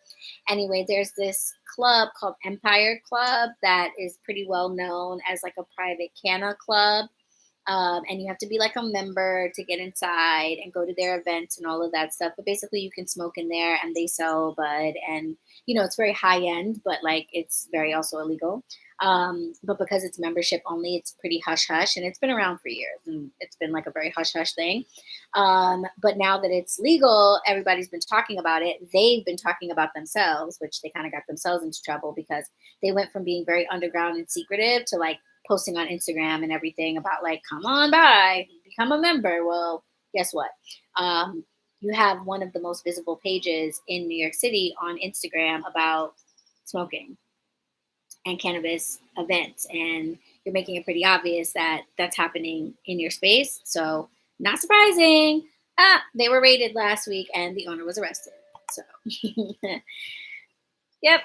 Anyway, there's this club called Empire Club that is pretty well known as like a private canna club. And you have to be like a member to get inside and go to their events and all of that stuff. But basically, you can smoke in there, and they sell bud, and it's very high end, but like it's very also illegal. But because it's membership only, it's pretty hush hush, and it's been around for years, and it's been like a very hush hush thing. But now that it's legal, everybody's been talking about it. They've been talking about themselves, which they kind of got themselves into trouble because they went from being very underground and secretive to like posting on Instagram and everything about like, come on by, become a member. Well, guess what? You have one of the most visible pages in New York City on Instagram about smoking and cannabis events. And you're making it pretty obvious that that's happening in your space. So not surprising. They were raided last week and the owner was arrested. So yep.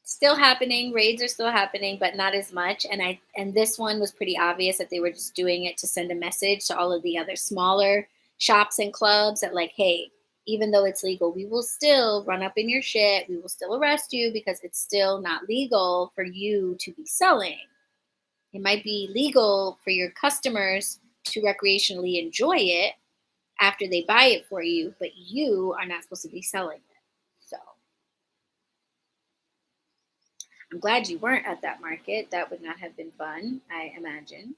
Still happening. Raids are still happening, but not as much. And this one was pretty obvious that they were just doing it to send a message to all of the other smaller shops and clubs that like, hey, even though it's legal, we will still run up in your shit. We will still arrest you because it's still not legal for you to be selling. It might be legal for your customers to recreationally enjoy it after they buy it for you, but you are not supposed to be selling it. So I'm glad you weren't at that market. That would not have been fun, I imagine.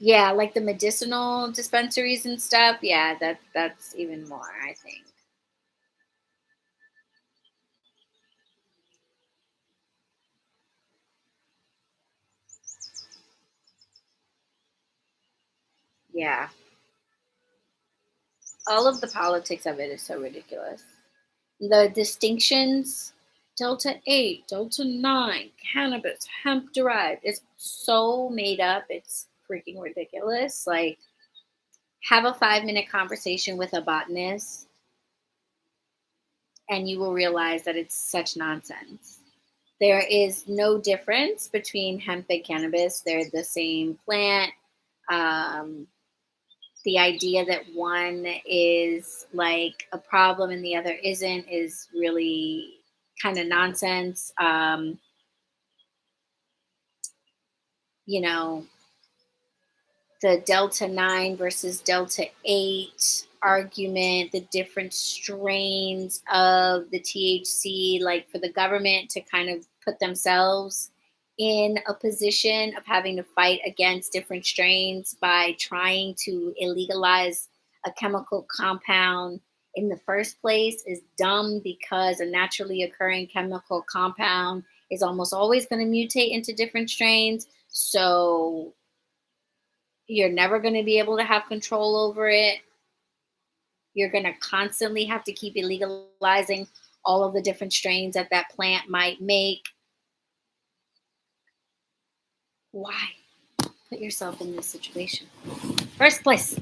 Yeah, like the medicinal dispensaries and stuff. Yeah, that's even more, I think. Yeah. All of the politics of it is so ridiculous. The distinctions, Delta 8, Delta 9, cannabis, hemp derived, it's so made up. It's freaking ridiculous. Like, have a 5-minute conversation with a botanist, and you will realize that it's such nonsense. There is no difference between hemp and cannabis, they're the same plant. Um, the idea that one is like a problem and the other isn't is really kind of nonsense. You know, the Delta 9 versus Delta 8 argument, the different strains of the THC, like for the government to kind of put themselves in a position of having to fight against different strains by trying to illegalize a chemical compound in the first place is dumb because a naturally occurring chemical compound is almost always going to mutate into different strains. So you're never going to be able to have control over it. You're going to constantly have to keep illegalizing all of the different strains that that plant might make. Why put yourself in this situation? First place.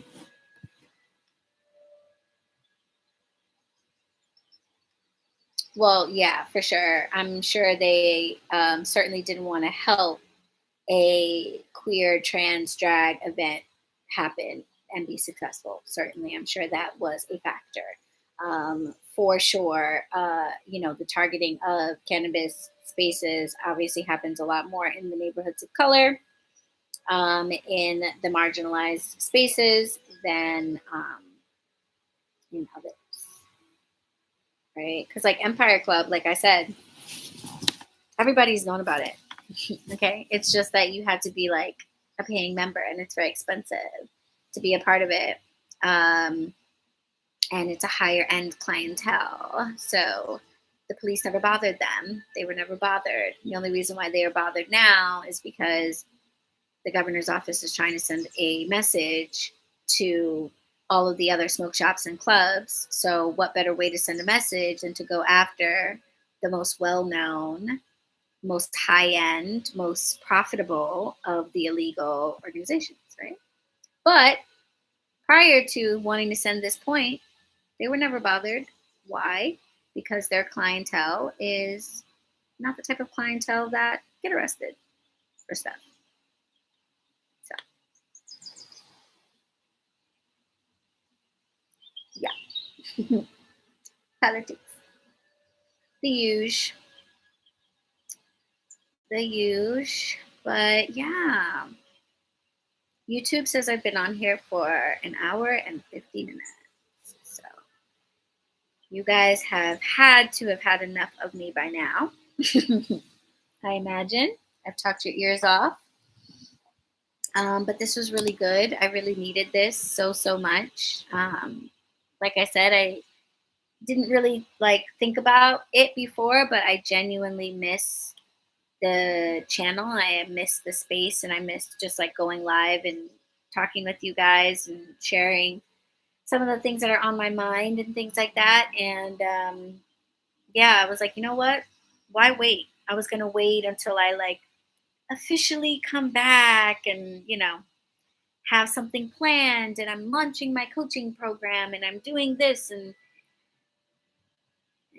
Well, yeah, for sure. I'm sure they certainly didn't want to help a queer trans drag event happen and be successful. Certainly, I'm sure that was a factor. For sure, the targeting of cannabis spaces obviously happens a lot more in the neighborhoods of color, in the marginalized spaces than in others, right? Because like Empire Club, like I said, everybody's known about it. Okay, it's just that you had to be like a paying member, and it's very expensive to be a part of it. Um, and it's a higher end clientele. So the police never bothered them. They were never bothered. The only reason why they are bothered now is because the governor's office is trying to send a message to all of the other smoke shops and clubs. So what better way to send a message than to go after the most well known, most high end, most profitable of the illegal organizations, right? But prior to wanting to send this point, they were never bothered. Why? Because their clientele is not the type of clientele that get arrested. for stuff. So, yeah. Politics. The huge. The huge. But yeah. YouTube says I've been on here for an hour and 50 minutes. So you guys have had to have had enough of me by now. I imagine. I've talked your ears off. But this was really good. I really needed this so much. Like I said, I didn't really think about it before, but I genuinely miss the channel. I miss the space, and I miss just going live and talking with you guys and sharing some of the things that are on my mind and things like that. And yeah, I was like, you know what? Why wait? I was gonna wait until I officially come back and have something planned, and I'm launching my coaching program, and I'm doing this, and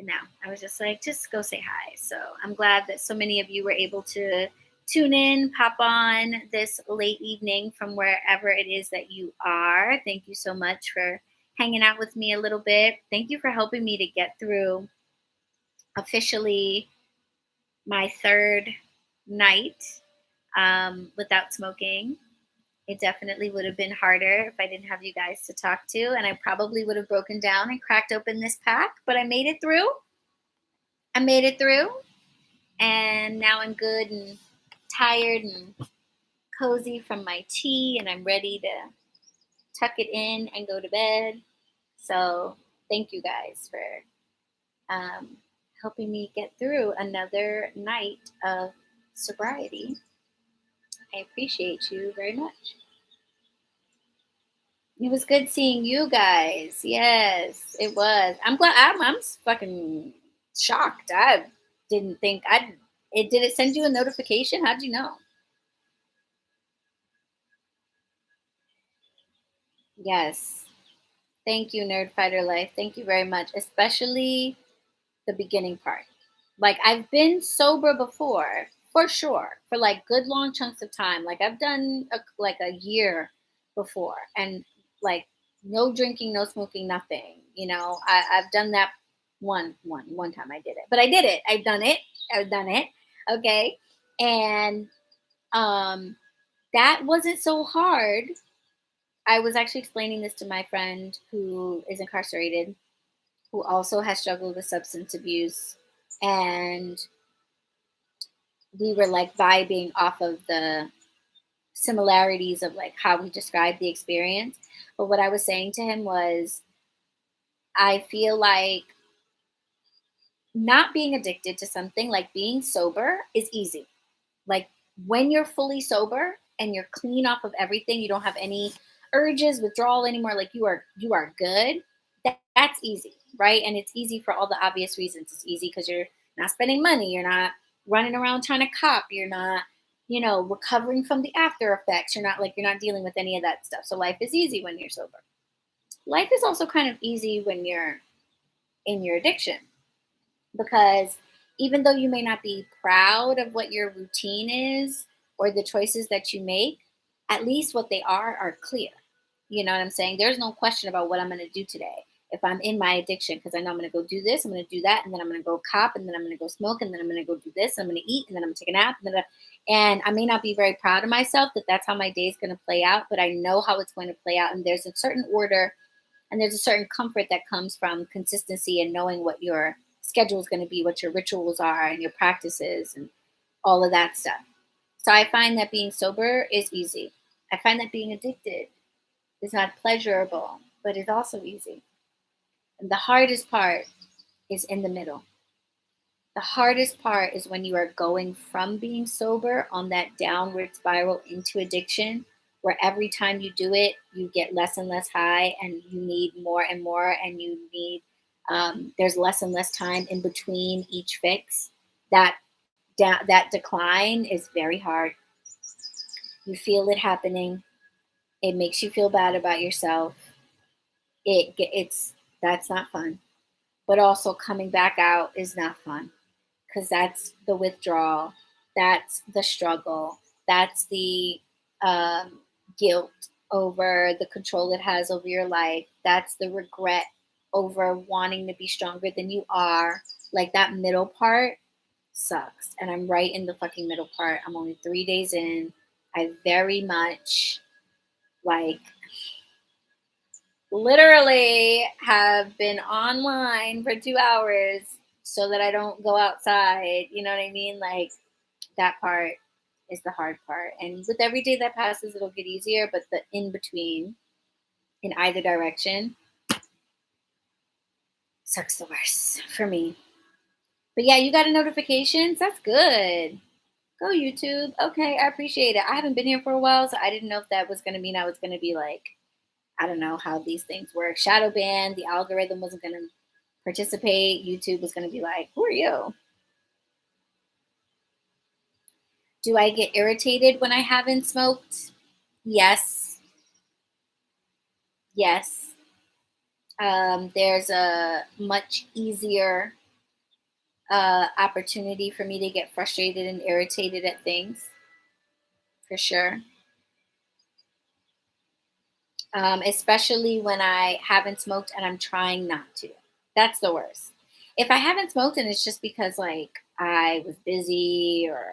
no, I was just like, just go say hi. So I'm glad that so many of you were able to tune in, pop on this late evening from wherever it is that you are. Thank you so much for hanging out with me a little bit. Thank you for helping me to get through officially my third night without smoking. It definitely would have been harder if I didn't have you guys to talk to, and I probably would have broken down and cracked open this pack, but I made it through. I made it through, and now I'm good and tired and cozy from my tea, and I'm ready to tuck it in and go to bed. So thank you guys for helping me get through another night of sobriety. I appreciate you very much. It was good seeing you guys. Yes, it was. I'm glad. I'm fucking shocked. I didn't think I'd. It did it send you a notification? How'd you know? Yes. Thank you, Nerd Fighter Life. Thank you very much, especially the beginning part. I've been sober before, for sure, for good long chunks of time. I've done a year before, and like no drinking, no smoking, nothing. I've done that one time. I did it, but I did it. I've done it. I've done it. Okay, and um, that wasn't so hard. I was actually explaining this to my friend who is incarcerated, who also has struggled with substance abuse, and we were vibing off of the similarities of how we described the experience. But what I was saying to him was, I feel like not being addicted to something, like being sober, is easy. Like when you're fully sober and you're clean off of everything, you don't have any urges, withdrawal anymore, you are good. That's easy, right? And it's easy for all the obvious reasons. It's easy because you're not spending money, you're not running around trying to cop, you're not, recovering from the after effects. You're not dealing with any of that stuff. So life is easy when you're sober. Life is also kind of easy when you're in your addiction, because even though you may not be proud of what your routine is or the choices that you make, at least what they are clear. You know what I'm saying? There's no question about what I'm going to do today if I'm in my addiction, because I know I'm going to go do this, I'm going to do that, and then I'm going to go cop, and then I'm going to go smoke, and then I'm going to go do this, and I'm going to eat, and then I'm going to take a nap. And I may not be very proud of myself that that's how my day is going to play out, but I know how it's going to play out. And there's a certain order and there's a certain comfort that comes from consistency and knowing what your schedule is going to be, what your rituals are, and your practices, and all of that stuff. So I find that being sober is easy. I find that being addicted is not pleasurable, but it's also easy. And the hardest part is in the middle. The hardest part is when you are going from being sober on that downward spiral into addiction, where every time you do it, you get less and less high, and you need more and more, and you need, there's less and less time in between each fix. That decline is very hard. You feel it happening. It makes you feel bad about yourself. It's that's not fun. But also coming back out is not fun, because that's the withdrawal, that's the struggle, That's the guilt over the control it has over your life. That's the regret over wanting to be stronger than you are. Like that middle part sucks. And I'm right in the fucking middle part. I'm only 3 days in. I very much like literally have been online for 2 hours so that I don't go outside. You know what I mean? Like that part is the hard part. And with every day that passes, it'll get easier. But the in between, in either direction, sucks the worst for me. But yeah, you got a notifications. That's good. Go YouTube. Okay, I appreciate it. I haven't been here for a while, so I didn't know if that was going to mean I was going to be like, I don't know how these things work. Shadow ban, the algorithm wasn't going to participate. YouTube was going to be like, who are you? Do I get irritated when I haven't smoked? Yes. Yes. There's a much easier opportunity for me to get frustrated and irritated at things, for sure. Especially when I haven't smoked and I'm trying not to. That's the worst. If I haven't smoked and it's just because like I was busy or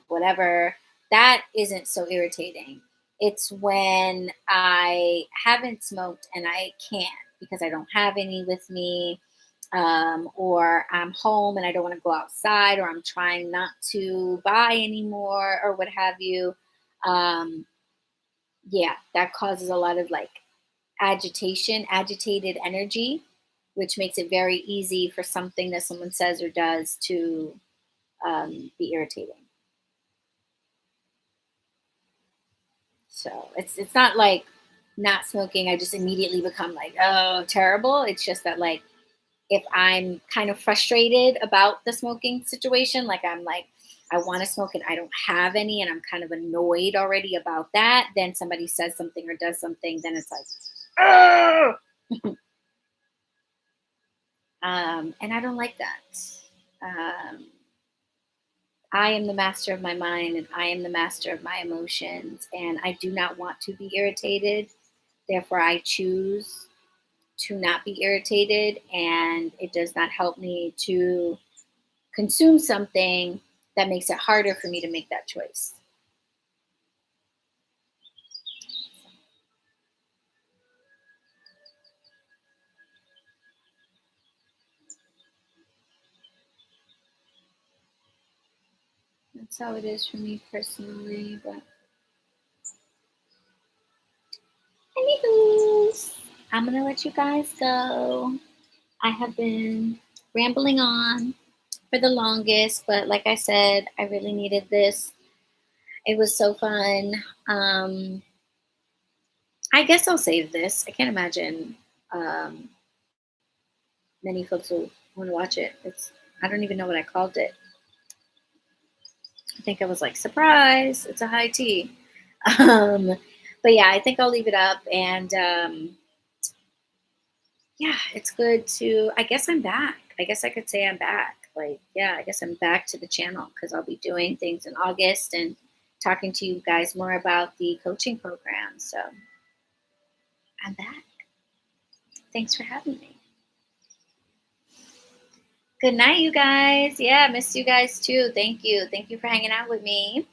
whatever, that isn't so irritating. It's when I haven't smoked and I can't because I don't have any with me, or I'm home and I don't want to go outside, or I'm trying not to buy anymore, or what have you. Um, yeah, that causes a lot of like agitated energy, which makes it very easy for something that someone says or does to be irritating. So it's not like not smoking. I just immediately become like, oh, terrible. It's just that like if I'm kind of frustrated about the smoking situation, like I'm like, I want to smoke and I don't have any, and I'm kind of annoyed already about that. Then somebody says something or does something, then it's like, oh, and I don't like that. Um, I am the master of my mind and I am the master of my emotions, and I do not want to be irritated. Therefore, I choose to not be irritated, and it does not help me to consume something that makes it harder for me to make that choice. That's how it is for me personally. But anywho, I'm gonna let you guys go. I have been rambling on for the longest, but like I said, I really needed this. It was so fun. I guess I'll save this. I can't imagine um, many folks will want to watch it. I don't even know what I called it. I think I was like, surprise, it's a high tea. Um, but yeah, I think I'll leave it up. And yeah, it's good to, I guess I'm back. I guess I could say I'm back. Like, yeah, I guess I'm back to the channel because I'll be doing things in August and talking to you guys more about the coaching program. So I'm back. Thanks for having me. Good night, you guys. Yeah, missed you guys too. Thank you. Thank you for hanging out with me.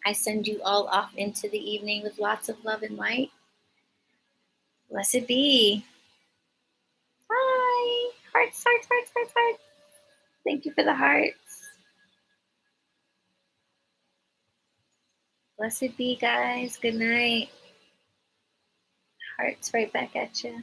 I send you all off into the evening with lots of love and light. Blessed be. Bye. Hearts, hearts, hearts, hearts, hearts. Thank you for the hearts. Blessed be, guys. Good night. Hearts right back at you.